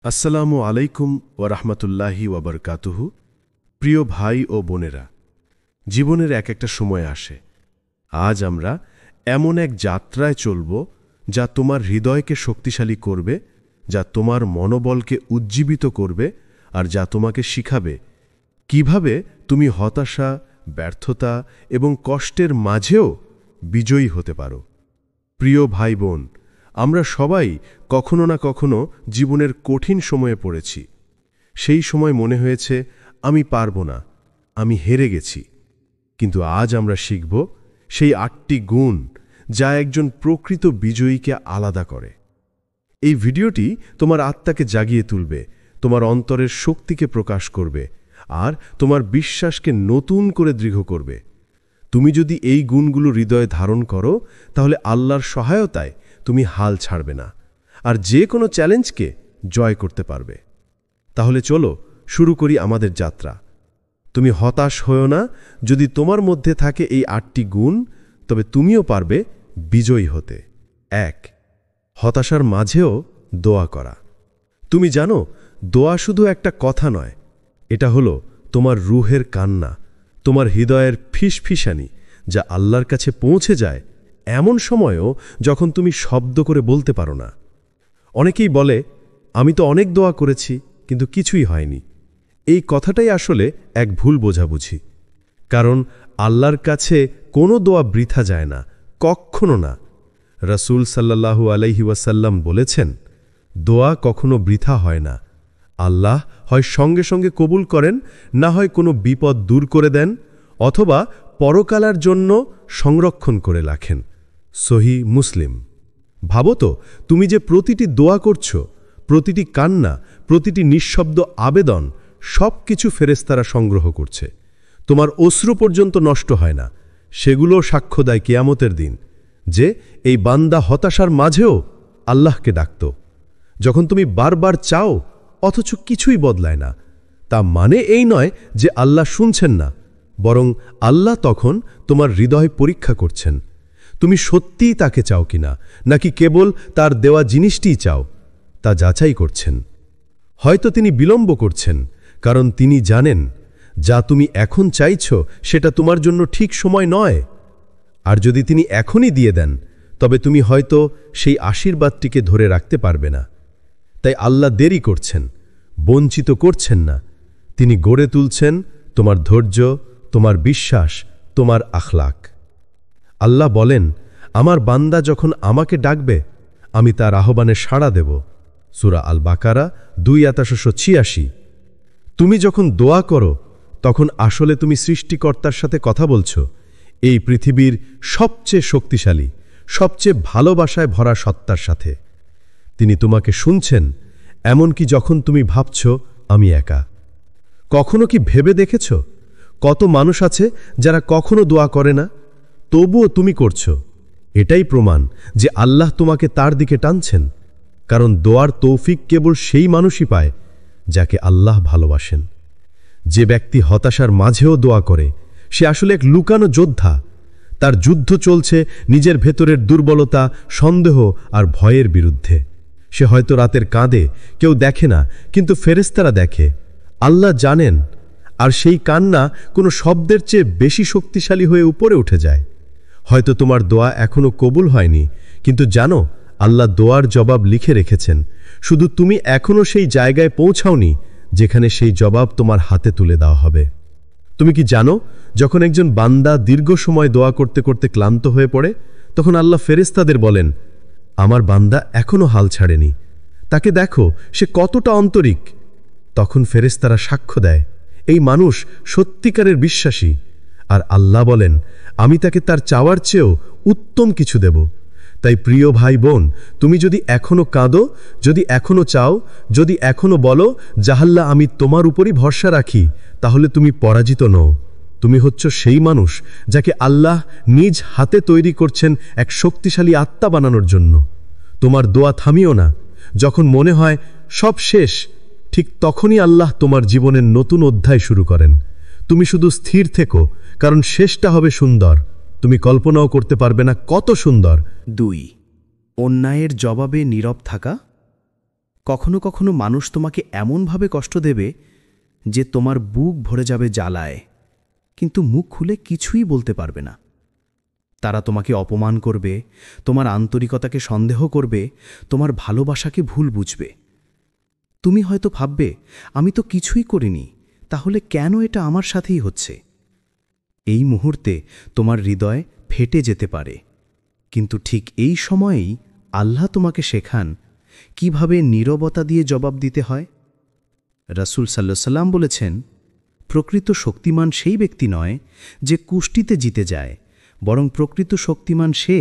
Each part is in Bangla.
আসসালামু আলাইকুম ওরহমতুল্লাহি ওবরকাতুহু। প্রিয় ভাই ও বোনেরা, জীবনের এক একটা সময় আসে। আজ আমরা এমন এক যাত্রায় চলব যা তোমার হৃদয়কে শক্তিশালী করবে, যা তোমার মনোবলকে উজ্জীবিত করবে, আর যা তোমাকে শিখাবে কিভাবে তুমি হতাশা, ব্যর্থতা এবং কষ্টের মাঝেও বিজয়ী হতে পারো। প্রিয় ভাই বোন, আমরা সবাই কখনো না কখনো জীবনের কঠিন সময়ে পড়েছি। সেই সময় মনে হয়েছে আমি পারব না, আমি হেরে গেছি। কিন্তু আজ আমরা শিখব সেই ৮টি গুণ যা একজন প্রকৃত বিজয়ীকে আলাদা করে। এই ভিডিওটি তোমার আত্মাকে জাগিয়ে তুলবে, তোমার অন্তরের শক্তিকে প্রকাশ করবে, আর তোমার বিশ্বাসকে নতুন করে দৃঢ় করবে। তুমি যদি এই গুণগুলো হৃদয়ে ধারণ করো, তাহলে আল্লাহর সহায়তায় তুমি হাল ছাড়বে না, আর যে কোনো চ্যালেঞ্জকে জয় করতে পারবে। তাহলে চলো শুরু করি আমাদের যাত্রা। তুমি হতাশ হও না। যদি তোমার মধ্যে থাকে এই ৮টি গুণ, তবে তুমিও পারবে বিজয়ী হতে। ১. হতাশার মাঝেও দোয়া করা। তুমি জানো, দোয়া শুধু একটা কথা নয়, এটা হলো তোমার রুহের কান্না, তোমার হৃদয়ের ফিসফিসানি, যা আল্লাহর কাছে পৌঁছে যায় এমন সময়ও যখন তুমি শব্দ করে বলতে পারো না। অনেকেই বলে, আমি তো অনেক দোয়া করেছি কিন্তু কিছুই হয়নি। এই কথাটাই আসলে এক ভুল বোঝাবুঝি। কারণ আল্লাহর কাছে কোনো দোয়া বৃথা যায় না, কখনো না। রাসূল সাল্লাল্লাহু আলাইহি ওয়াসাল্লাম বলেছেন, দোয়া কখনো বৃথা হয় না। আল্লাহ হয় সঙ্গে সঙ্গে কবুল করেন, না হয় কোনো বিপদ দূর করে দেন, অথবা পরকালের জন্য সংরক্ষণ করে রাখেন। সহিহ মুসলিম। ভাবো তো, তুমি যে প্রতিটি দোয়া করছো, প্রতিটি কান্না, প্রতিটি নিঃশব্দ আবেদন, সব কিছু ফেরেশতারা সংগ্রহ করছে। তোমার অশ্রু পর্যন্ত নষ্ট হয় না। সেগুলো সাক্ষ্য দেয় কিয়ামতের দিন যে এই বান্দা হতাশার মাঝেও আল্লাহকে ডাকত। যখন তুমি বারবার চাও অথচ কিছুই বদলায় না, তা মানে এই নয় যে আল্লাহ শুনছেন না, বরং আল্লাহ তখন তোমার হৃদয় পরীক্ষা করছেন। তুমি সত্যিই তাকে চাও কিনা, নাকি কেবল তার দেওয়া জিনিসটিই চাও, তা যাচাই করছেন। হয়তো তিনি বিলম্ব করছেন, কারণ তিনি জানেন যা তুমি এখন চাইছ সেটা তোমার জন্য ঠিক সময় নয়। আর যদি তিনি এখনই দিয়ে দেন, তবে তুমি হয়তো সেই আশীর্বাদটিকে ধরে রাখতে পারবে না। তাই আল্লাহ দেরি করছেন, বঞ্চিত করছেন না। তিনি গড়ে তুলছেন তোমার ধৈর্য, তোমার বিশ্বাস, তোমার আখলাক। আল্লাহ বলেন, আমার বান্দা যখন আমাকে ডাকবে, আমি তার আহ্বানে সাড়া দেব। সূরা আল বাকারা ২৮৮৬। তুমি যখন দোয়া করো, তখন আসলে তুমি সৃষ্টিকর্তার সাথে কথা বলছো, এই পৃথিবীর সবচেয়ে শক্তিশালী, সবচেয়ে ভালোবাসায় ভরা সত্তার সাথে। তিনি তোমাকে শুনছেন, এমনকি যখন তুমি ভাবছ আমি একা। কখনো কি ভেবে দেখেছ কত মানুষ আছে যারা কখনো দোয়া করে না, তবুও তুমি করছো? এটাই প্রমাণ যে আল্লাহ তোমাকে তার দিকে টানছেন। কারণ দোয়ার তৌফিক কেবল সেই মানুষই পায় যাকে আল্লাহ ভালোবাসেন। যে ব্যক্তি হতাশার মাঝেও দোয়া করে, সে আসলে এক লুকানো যোদ্ধা। তার যুদ্ধ চলছে নিজের ভেতরের দুর্বলতা, সন্দেহ আর ভয়ের বিরুদ্ধে। সে হয়তো রাতের কাঁদে, কেউ দেখে না, কিন্তু ফেরেশতারা দেখে, আল্লাহ জানেন। আর সেই কান্না কোনো শব্দের চেয়ে বেশি শক্তিশালী হয়ে উপরে উঠে যায়। হয়তো তোমার দোয়া এখনো কবুল হয়নি, কিন্তু জানো, আল্লাহ দোয়ার জবাব লিখে রেখেছেন। শুধু তুমি এখনো সেই জায়গায় পৌঁছাওনি যেখানে সেই জবাব তোমার হাতে তুলে দেওয়া হবে। তুমি কি জানো, যখন একজন বান্দা দীর্ঘ সময় দোয়া করতে করতে ক্লান্ত হয়ে পড়ে, তখন আল্লাহ ফেরেশতাদের বলেন, আমার বান্দা এখনো হাল ছাড়েনি, তাকে দেখো সে কতটা আন্তরিক। তখন ফেরেশতারা সাক্ষ্য দেয়, এই মানুষ সত্যিকারের বিশ্বাসী। আর আল্লাহ বলেন, আমি তাকে তার চাওয়ার চেয়েও উত্তম কিছু দেব। তাই প্রিয় ভাই বোন, তুমি যদি এখনো কাঁদো, যদি এখনো চাও, যদি এখনো বলো জাহাল্লাহ আমি তোমার উপরই ভরসা রাখি, তাহলে তুমি পরাজিত নও। তুমি হচ্ছ সেই মানুষ যাকে আল্লাহ নিজ হাতে তৈরি করছেন এক শক্তিশালী আত্মা বানানোর জন্য। তোমার দোয়া থামিও না। যখন মনে হয় সব শেষ, ঠিক তখনই আল্লাহ তোমার জীবনের নতুন অধ্যায় শুরু করেন। তুমি শুধু স্থির থেকো, কারণ শেষটা হবে সুন্দর। তুমি কল্পনাও করতে পারবে না কত সুন্দর। ২. অন্যায়ের জবাবে নীরব থাকা। কখনো কখনো মানুষ তোমাকে এমনভাবে কষ্ট দেবে যে তোমার বুক ভরে যাবে জ্বালায়, কিন্তু মুখ খুলে কিছুই বলতে পারবে না। তারা তোমাকে অপমান করবে, তোমার আন্তরিকতাকে সন্দেহ করবে, তোমার ভালোবাসাকে ভুল বুঝবে। তুমি হয়তো ভাববে, আমি তো কিছুই করিনি, তাহলে কেন এটা আমার সাথেই হচ্ছে? এই মুহূর্তে তোমার হৃদয় ফেটে যেতে পারে, কিন্তু ঠিক এই সময়েই আল্লাহ তোমাকে শেখান কিভাবে নীরবতা দিয়ে জবাব দিতে হয়। রাসূল সাল্লাল্লাহু আলাইহি ওয়াসাল্লাম বলেছেন, প্রকৃত শক্তিমান সেই ব্যক্তি নয় যে কুষ্টিতে জিতে যায়, বরং প্রকৃত শক্তিমান সে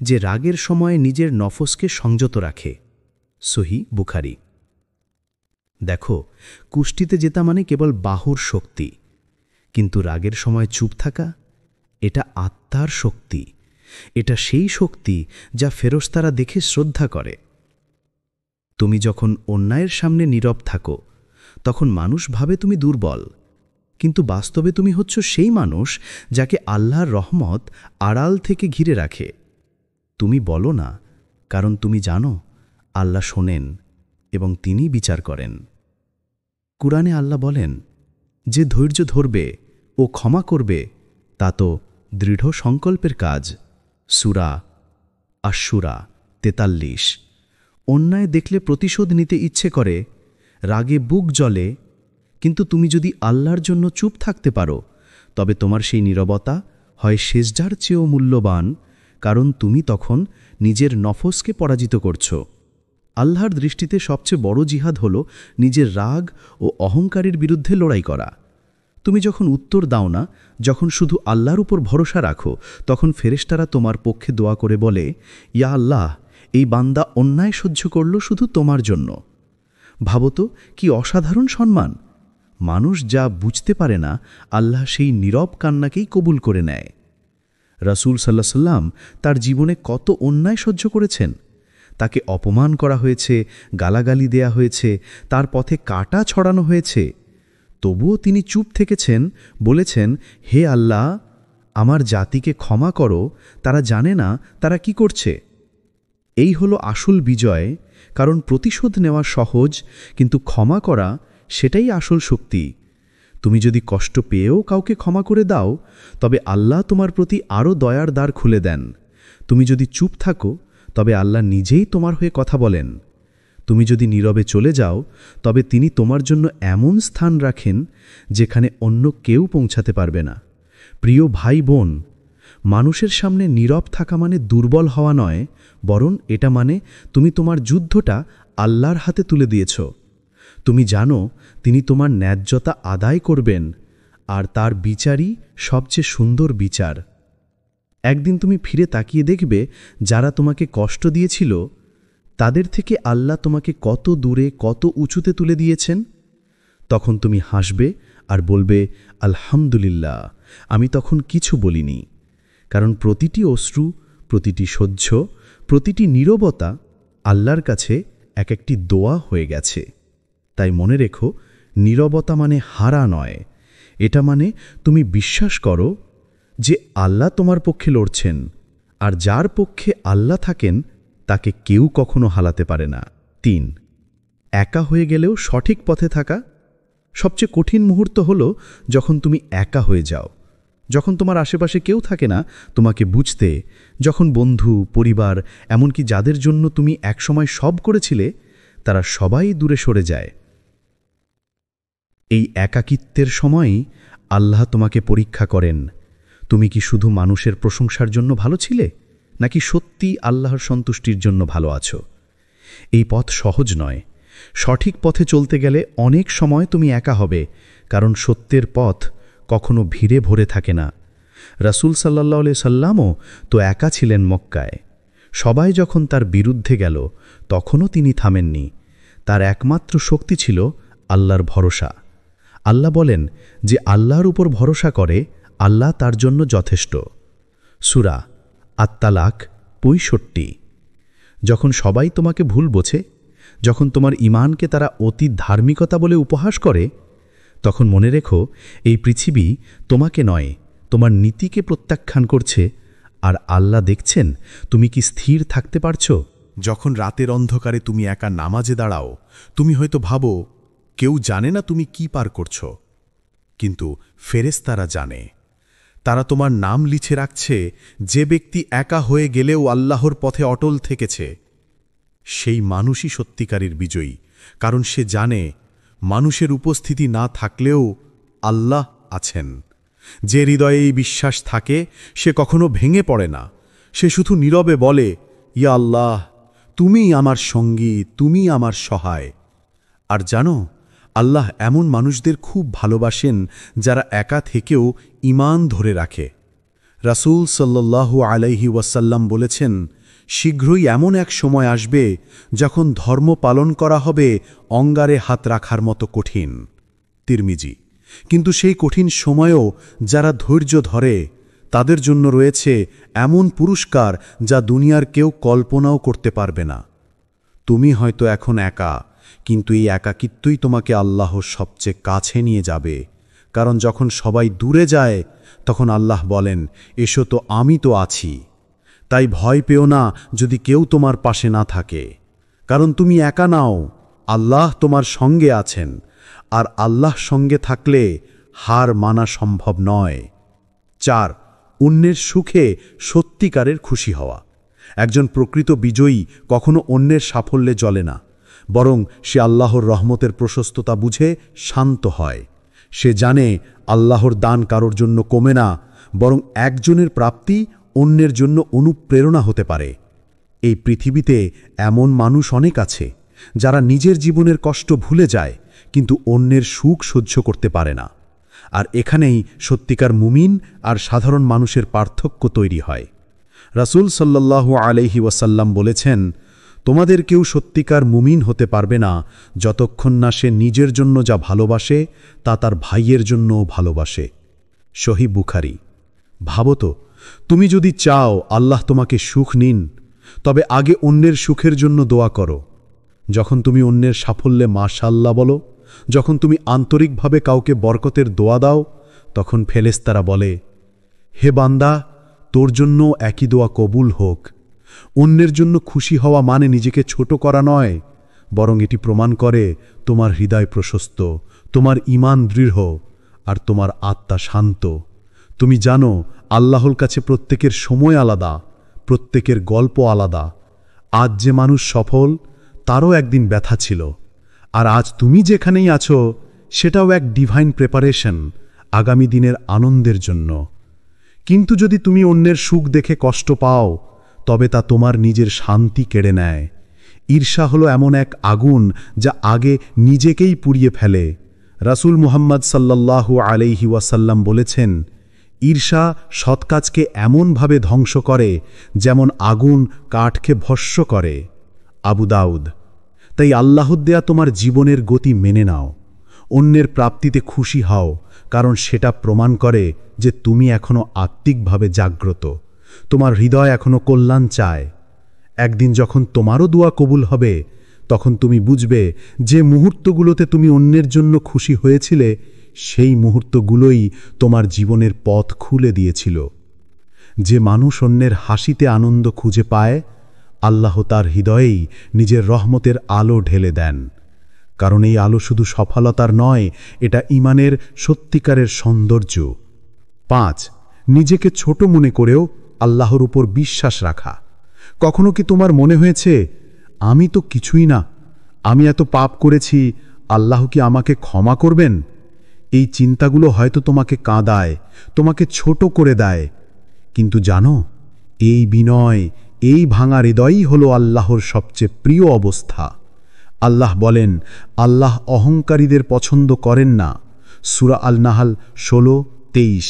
যে রাগের সময়ে নিজের নফসকে সংযত রাখে। সহিহ বুখারী। দেখো, কুষ্টিতে জেতা মানে কেবল বাহুর শক্তি, কিন্তু রাগের সময় চুপ থাকা, এটা আত্মার শক্তি। এটা সেই শক্তি যা ফেরেশতারা দেখে শ্রদ্ধা করে। তুমি যখন অন্যায়ের সামনে নীরব থাকো, তখন মানুষ ভাবে তুমি দুর্বল, কিন্তু বাস্তবে তুমি হচ্ছ সেই মানুষ যাকে আল্লাহর রহমত আড়াল থেকে ঘিরে রাখে। তুমি বলো না, কারণ তুমি জানো আল্লাহ শোনেন এবং তিনি বিচার করেন। কুরআনে আল্লাহ বলেন, যে ধৈর্য ধরবে ও ক্ষমা করবে তা তো দৃঢ় সংকল্পের কাজ। সূরা আশ-শুরা ৪৩। অন্যায় দেখলে প্রতিশোধ নিতে ইচ্ছে করে, রাগে বুক জ্বলে, কিন্তু তুমি যদি আল্লাহর জন্য চুপ থাকতে পারো, তবে তোমার সেই নীরবতা হয় সেজদার চেয়েও মূল্যবান, কারণ তুমি তখন নিজের নফসকে পরাজিত করছ। আল্লাহর দৃষ্টিতে সবচেয়ে বড় জিহাদ হল নিজের রাগ ও অহংকারের বিরুদ্ধে লড়াই করা। তুমি যখন উত্তর দাও না, যখন শুধু আল্লাহর উপর ভরসা রাখো, তখন ফেরেশতারা তোমার পক্ষে দোয়া করে বলে, ইয়া আল্লাহ, এই বান্দা অন্যায় সহ্য করল শুধু তোমার জন্য। ভাবো তো, কি অসাধারণ সম্মান! মানুষ যা বুঝতে পারে না, আল্লাহ সেই নীরব কান্নাকেই কবুল করে নেয়। রাসূল সাল্লাল্লাহু আলাইহি ওয়াসাল্লাম তার জীবনে কত অন্যায় সহ্য করেছেন। তাকে অপমান করা হয়েছে, গালাগালি দেয়া হয়েছে, তার পথে কাঁটা ছড়ানো হয়েছে। তবুও তিনি চুপ থেকেছেন, বলেছেন, হে আল্লাহ, আমার জাতিকে ক্ষমা করো, তারা জানে না তারা কি করছে। এই হলো আসল বিজয়, কারণ প্রতিশোধ নেওয়া সহজ, কিন্তু ক্ষমা করা সেটাই আসল শক্তি। তুমি যদি কষ্ট পেয়েও কাউকে ক্ষমা করে দাও, তবে আল্লাহ তোমার প্রতি আরও দয়ার দ্বার খুলে দেন। তুমি যদি চুপ থাকো, তবে আল্লাহ নিজেই তোমার হয়ে কথা বলেন। তুমি যদি নীরবে চলে যাও, তবে তিনি তোমার জন্য এমন স্থান রাখেন যেখানে অন্য কেউ পৌঁছাতে পারবে না। প্রিয় ভাই বোন, মানুষের সামনে নীরব থাকা মানে দুর্বল হওয়া নয়, বরং এটা মানে তুমি তোমার যুদ্ধটা আল্লাহর হাতে তুলে দিয়েছ। তুমি জানো তিনি তোমার ন্যায্যতা আদায় করবেন, আর তার বিচারই সবচেয়ে সুন্দর বিচার। একদিন তুমি ফিরে তাকিয়ে দেখবে, যারা তোমাকে কষ্ট দিয়েছিল তাদের থেকে আল্লাহ তোমাকে কত দূরে, কত উঁচুতে তুলে দিয়েছেন। তখন তুমি হাসবে আর বলবে, আলহামদুলিল্লাহ, আমি তখন কিছু বলিনি। কারণ প্রতিটি অশ্রু, প্রতিটি সহ্য, প্রতিটি নীরবতা আল্লাহর কাছে এক একটি দোয়া হয়ে গেছে। তাই মনে রেখো, নীরবতা মানে হারা নয়, এটা মানে তুমি বিশ্বাস করো যে আল্লাহ তোমার পক্ষে লড়ছেন, আর যার পক্ষে আল্লাহ থাকেন তাকে কেউ কখনো হালাতে পারে না। ৩. একা হয়ে গেলেও সঠিক পথে থাকা। সবচেয়ে কঠিন মুহূর্ত হলো যখন তুমি একা হয়ে যাও, যখন তোমার আশেপাশে কেউ থাকে না তোমাকে বুঝতে, যখন বন্ধু, পরিবার, এমনকি যাদের জন্য তুমি একসময় সব করেছিলে, তারা সবাই দূরে সরে যায়। এই একাকিত্বের সময়ই আল্লাহ তোমাকে পরীক্ষা করেন। তুমি কি শুধু মানুষের প্রশংসার জন্য ভালো ছিলে, নাকি সত্যি আল্লাহর সন্তুষ্টির জন্য ভালো আছো? এই পথ সহজ নয়। সঠিক পথে চলতে গেলে অনেক সময় তুমি একা হবে, কারণ সত্যের পথ কখনো ভিড়ে ভরে থাকে না। রাসূল সাল্লাল্লাহু আলাইহি সাল্লামও তো একা ছিলেন মক্কায়। সবাই যখন তার বিরুদ্ধে গেল, তখনও তিনি থামেননি। তার একমাত্র শক্তি ছিল আল্লাহর ভরসা। আল্লাহ বলেন, যে আল্লাহর উপর ভরসা করে আল্লাহ তার জন্য যথেষ্ট। সূরা আত-তালাক ৬৫। যখন সবাই তোমাকে ভুল বোঝে, যখন তোমার ঈমানকে তারা অতি ধার্মিকতা বলে উপহাস করে, তখন মনে রেখো, এই পৃথিবী তোমাকে নয়, তোমার নীতিকে প্রত্যাখ্যান করছে, আর আল্লাহ দেখছেন তুমি কি স্থির থাকতে পারছো, যখন রাতের অন্ধকারে তুমি একা নামাজে দাঁড়াও, তুমি হয়তো ভাবো কেউ জানে না তুমি কি পার করছ, কিন্তু ফেরেশতারা জানে। তারা তোমার নাম লিখে রাখছে। যে ব্যক্তি একা হয়ে গেলেও আল্লাহর পথে অটল থেকেছে, সেই মানুষই সত্যিকারের বিজয়ী, কারণ সে জানে মানুষের উপস্থিতি না থাকলেও আল্লাহ আছেন। যে হৃদয়ে এই বিশ্বাস থাকে সে কখনো ভেঙে পড়ে না, সে শুধু নীরবে বলে, ইয়া আল্লাহ, তুমি আমার সঙ্গী, তুমি আমার সহায়। আর জানো, আল্লাহ এমন মানুষদের খুব ভালোবাসেন যারা একা থেকেও ঈমান ধরে রাখে। রাসূল সাল্লাল্লাহু আলাইহি ওয়াসাল্লাম বলেছেন, শীঘ্রই এমন এক সময় আসবে যখন ধর্ম পালন করা হবে অঙ্গারে হাত রাখার মতো কঠিন। তিরমিজি। কিন্তু সেই কঠিন সময়েও যারা ধৈর্য ধরে তাদের জন্য রয়েছে এমন পুরস্কার যা দুনিয়ার কেউ কল্পনাও করতে পারবে না। তুমি হয়তো এখন একা, কিন্তু এই একাকিত্বই তোমাকে আল্লাহর সবচেয়ে কাছে নিয়ে যাবে। কারণ যখন সবাই দূরে যায় তখন আল্লাহ বলেন, এসো তো, আমি তো আছি। তাই ভয় পেও না যদি কেউ তোমার পাশে না থাকে, কারণ তুমি একা নাও, আল্লাহ তোমার সঙ্গে আছেন। আর আল্লাহ সঙ্গে থাকলে হার মানা সম্ভব নয়। 4. অন্যের সুখে সত্যিকারের খুশি হওয়া। একজন প্রকৃত বিজয়ী কখনো অন্যের সাফল্যে জ্বলে না, বরং সে আল্লাহর রহমতের প্রশস্ততা বুঝে শান্ত হয়। সে জানে আল্লাহর দান কারোর জন্য কমে না, বরং একজনের প্রাপ্তি অন্যের জন্য অনুপ্রেরণা হতে পারে। এই পৃথিবীতে এমন মানুষ অনেক আছে যারা নিজের জীবনের কষ্ট ভুলে যায়, কিন্তু অন্যের সুখ সহ্য করতে পারে না। আর এখানেই সত্যিকার মুমিন আর সাধারণ মানুষের পার্থক্য তৈরি হয়। রাসূল সাল্লাল্লাহু আলাইহি ওয়াসাল্লাম বলেছেন, তোমাদের কেউ সত্যিকার মুমিন হতে পারবে না যতক্ষণ না সে নিজের জন্য যা ভালোবাসে তা তার ভাইয়ের জন্যও ভালোবাসে। সহিহ বুখারী। ভাবো তো, তুমি যদি চাও আল্লাহ তোমাকে সুখ নিন, তবে আগে অন্যের সুখের জন্য দোয়া করো। যখন তুমি অন্যের সাফল্যে মাশাআল্লাহ বলো, যখন তুমি আন্তরিকভাবে কাউকে বরকতের দোয়া দাও, তখন ফেরেশতারা বলে, হে বান্দা, তোর জন্য একই দোয়া কবুল হোক। অন্যের জন্য খুশি হওয়া মানে নিজেকে ছোট করা নয়, বরং এটি প্রমাণ করে তোমার হৃদয় প্রশস্ত, তোমার ঈমান দৃঢ়, আর তোমার আত্মা শান্ত। তুমি জানো আল্লাহর কাছে প্রত্যেকের সময় আলাদা, প্রত্যেকের গল্প আলাদা। আজ যে মানুষ সফল, তারও একদিন ব্যথা ছিল। আর আজ তুমি যেখানেই আছো, সেটাও এক ডিভাইন প্রেপারেশন আগামী দিনের আনন্দের জন্য। কিন্তু যদি তুমি অন্যের সুখ দেখে কষ্ট পাও, তবে তা তোমার নিজের শান্তি কেড়ে নেয়। ঈর্ষা হলো এমন এক আগুন যা আগে নিজেকেই পুড়িয়ে ফেলে। রাসূল মুহাম্মদ সাল্লাল্লাহু আলাইহি ওয়াসাল্লাম বলেছেন, ঈর্ষা সৎকাজকে এমনভাবে ধ্বংস করে যেমন আগুন কাঠকে ভস্ম করে। আবু দাউদ। তাই আল্লাহর দেয়া তোমার জীবনের গতি মেনে নাও, অন্যের প্রাপ্তিতে খুশি হও, কারণ সেটা প্রমাণ করে যে তুমি এখনো আত্মিকভাবে জাগ্রত, তোমার হৃদয় এখনো কল্যাণ চায়। একদিন যখন তোমারও দোয়া কবুল হবে, তখন তুমি বুঝবে যে মুহূর্তগুলোতে তুমি অন্যের জন্য খুশি হয়েছিলে, সেই মুহূর্তগুলোই তোমার জীবনের পথ খুলে দিয়েছিল। যে মানুষ অন্যের হাসিতে আনন্দ খুঁজে পায়, আল্লাহ তার হৃদয়েই নিজের রহমতের আলো ঢেলে দেন। কারণ এই আলো শুধু সফলতার নয়, এটা ঈমানের সত্যিকারের সৌন্দর্য। 5. নিজেকে ছোট মনে করেও আল্লাহর উপর বিশ্বাস রাখা। কখনো কি তোমার মনে হয়েছে, আমি তো কিছুই না, আমি এত পাপ করেছি, আল্লাহ কি আমাকে ক্ষমা করবেন? এই চিন্তাগুলো হয়তো তোমাকে কাঁদায়, তোমাকে ছোট করে দেয়। কিন্তু জানো, এই বিনয়, এই ভাঙা হৃদয়ই হলো আল্লাহর সবচেয়ে প্রিয় অবস্থা। আল্লাহ বলেন, আল্লাহ অহংকারীদের পছন্দ করেন না। সূরা আল-নাহাল 16-23।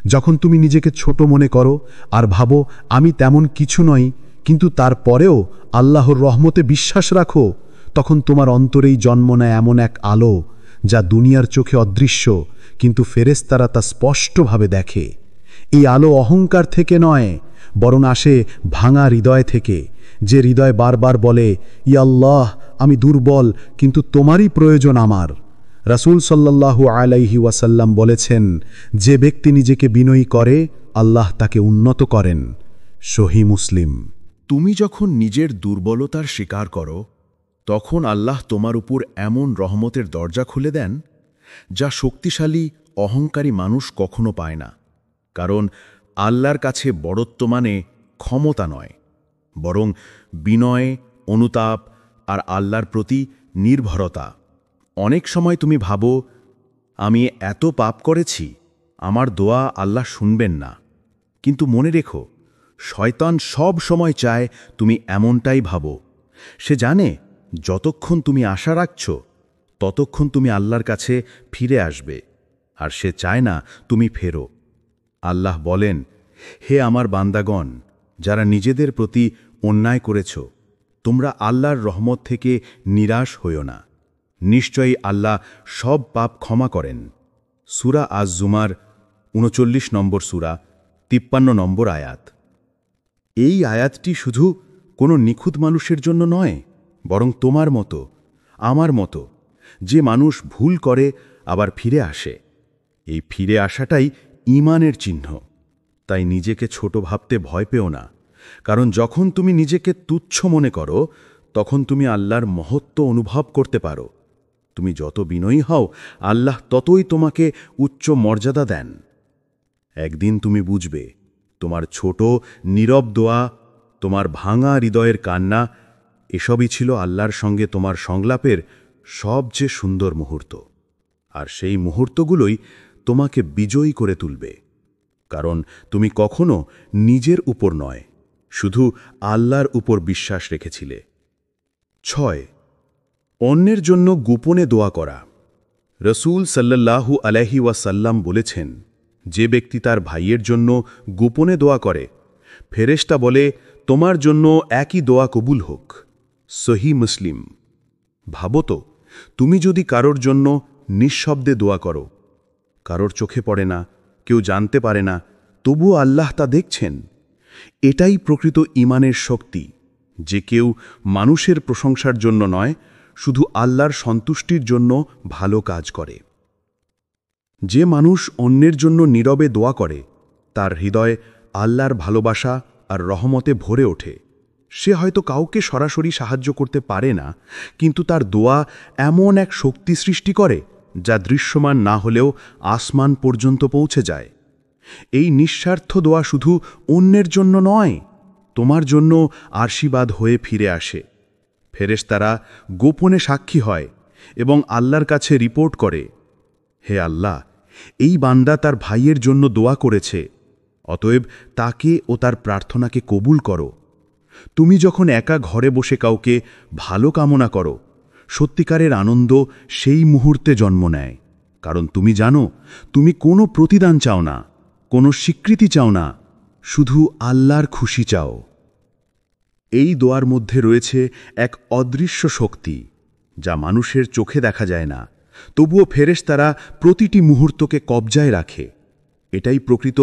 যখন তুমি নিজেকে ছোট মনে করো আর ভাবো আমি তেমন কিছু নই, কিন্তু তারপরেও আল্লাহর রহমতে বিশ্বাস রাখো, তখন তোমার অন্তরেই জন্ম নেয় এমন এক আলো যা দুনিয়ার চোখে অদৃশ্য, কিন্তু ফেরেশতারা তা স্পষ্টভাবে দেখে। এই আলো অহংকার থেকে নয়, বরং আসে ভাঙা হৃদয় থেকে, যে হৃদয় বারবার বলে, ইয়া আল্লাহ, আমি দুর্বল, কিন্তু তোমারই প্রয়োজন আমার। রাসূল সাল্লাল্লাহু আলাইহি ওয়াসাল্লাম বলেছেন, যে ব্যক্তি নিজেকে বিনয়ী করে, আল্লাহ তাকে উন্নত করেন। সহিহ মুসলিম। তুমি যখন নিজের দুর্বলতার স্বীকার করো তখন আল্লাহ তোমার উপর এমন রহমতের দরজা খুলে দেন যা শক্তিশালী অহংকারী মানুষ কখনো পায় না। কারণ আল্লাহর কাছে বড়ত্ব মানে ক্ষমতা নয়, বরং বিনয়, অনুতাপ আর আল্লাহর প্রতি নির্ভরতা। অনেক সময় তুমি ভাবো, আমি এত পাপ করেছি, আমার দোয়া আল্লাহ শুনবেন না। কিন্তু মনে রেখো, শয়তান সব সময় চায় তুমি এমনটাই ভাবো। সে জানে যতক্ষণ তুমি আশা রাখছ ততক্ষণ তুমি আল্লাহর কাছে ফিরে আসবে, আর সে চায় না তুমি ফেরো। আল্লাহ বলেন, হে আমার বান্দাগণ, যারা নিজেদের প্রতি অন্যায় করেছ, তোমরা আল্লাহর রহমত থেকে নিরাশ হইও না। নিশ্চয়ই আল্লাহ সব পাপ ক্ষমা করেন। সূরা আজ-জুমার ৩৯ নম্বর সূরা, ৫৩ নম্বর আয়াত। এই আয়াতটি শুধু কোনো নিখুঁত মানুষের জন্য নয়, বরং তোমার মতো, আমার মতো, যে মানুষ ভুল করে আবার ফিরে আসে। এই ফিরে আসাটাই ঈমানের চিহ্ন। তাই নিজেকে ছোট ভাবতে ভয় পেও না, কারণ যখন তুমি নিজেকে তুচ্ছ মনে করো তখন তুমি আল্লাহর মহত্ব অনুভব করতে পারো। তুমি যত বিনয়ী হও, আল্লাহ ততই তোমাকে উচ্চ মর্যাদা দেন। একদিন তুমি বুঝবে, তোমার ছোট নীরব দোয়া, তোমার ভাঙা হৃদয়ের কান্না, এসবই ছিল আল্লাহর সঙ্গে তোমার সংলাপের সবচেয়ে সুন্দর মুহূর্ত। আর সেই মুহূর্তগুলোই তোমাকে বিজয়ী করে তুলবে, কারণ তুমি কখনো নিজের উপর নয়, শুধু আল্লাহর উপর বিশ্বাস রেখেছিলে। ৬. অন্যের জন্য গোপনে দোয়া করা। রসূল সাল্লাল্লাহু আলাইহি ওয়াসাল্লাম বলেছেন, যে ব্যক্তি তার ভাইয়ের জন্য গোপনে দোয়া করে, ফেরেশতা বলে, তোমার জন্য একই দোয়া কবুল হোক। সহিহ মুসলিম। ভাবো তো, তুমি যদি কারোর জন্য নিঃশব্দে দোয়া করো, কারোর চোখে পড়ে না, কেউ জানতে পারে না, তবুও আল্লাহ তা দেখছেন। এটাই প্রকৃত ঈমানের শক্তি, যে কেউ মানুষের প্রশংসার জন্য নয়, শুধু আল্লাহর সন্তুষ্টির জন্য ভালো কাজ করে। যে মানুষ অন্যের জন্য নীরবে দোয়া করে, তার হৃদয় আল্লাহর ভালোবাসা আর রহমতে ভরে ওঠে। সে হয়তো কাউকে সরাসরি সাহায্য করতে পারে না, কিন্তু তার দোয়া এমন এক শক্তি সৃষ্টি করে যা দৃশ্যমান না হলেও আসমান পর্যন্ত পৌঁছে যায়। এই নিঃস্বার্থ দোয়া শুধু অন্যের জন্য নয়, তোমার জন্য আশীর্বাদ হয়ে ফিরে আসে। ফেরেশতারা গোপনে সাক্ষী হয় এবং আল্লাহর কাছে রিপোর্ট করে, হে আল্লাহ, এই বান্দা তার ভাইয়ের জন্য দোয়া করেছে, অতএব তাকে ও তার প্রার্থনাকে কবুল করো। তুমি যখন একা ঘরে বসে কাউকে ভালো কামনা করো, সত্যিকারের আনন্দ সেই মুহূর্তে জন্ম নেয়, কারণ তুমি জানো তুমি কোনো প্রতিদান চাও না, কোনো স্বীকৃতি চাও না, শুধু আল্লাহর খুশি চাও। এই দোয়ার মধ্যে রয়েছে এক অদৃশ্য শক্তি, যা মানুষের চোখে দেখা যায় না, তবুও ফেরেশতারা প্রতিটি মুহূর্তকে কবজায় রাখে। এটাই প্রকৃত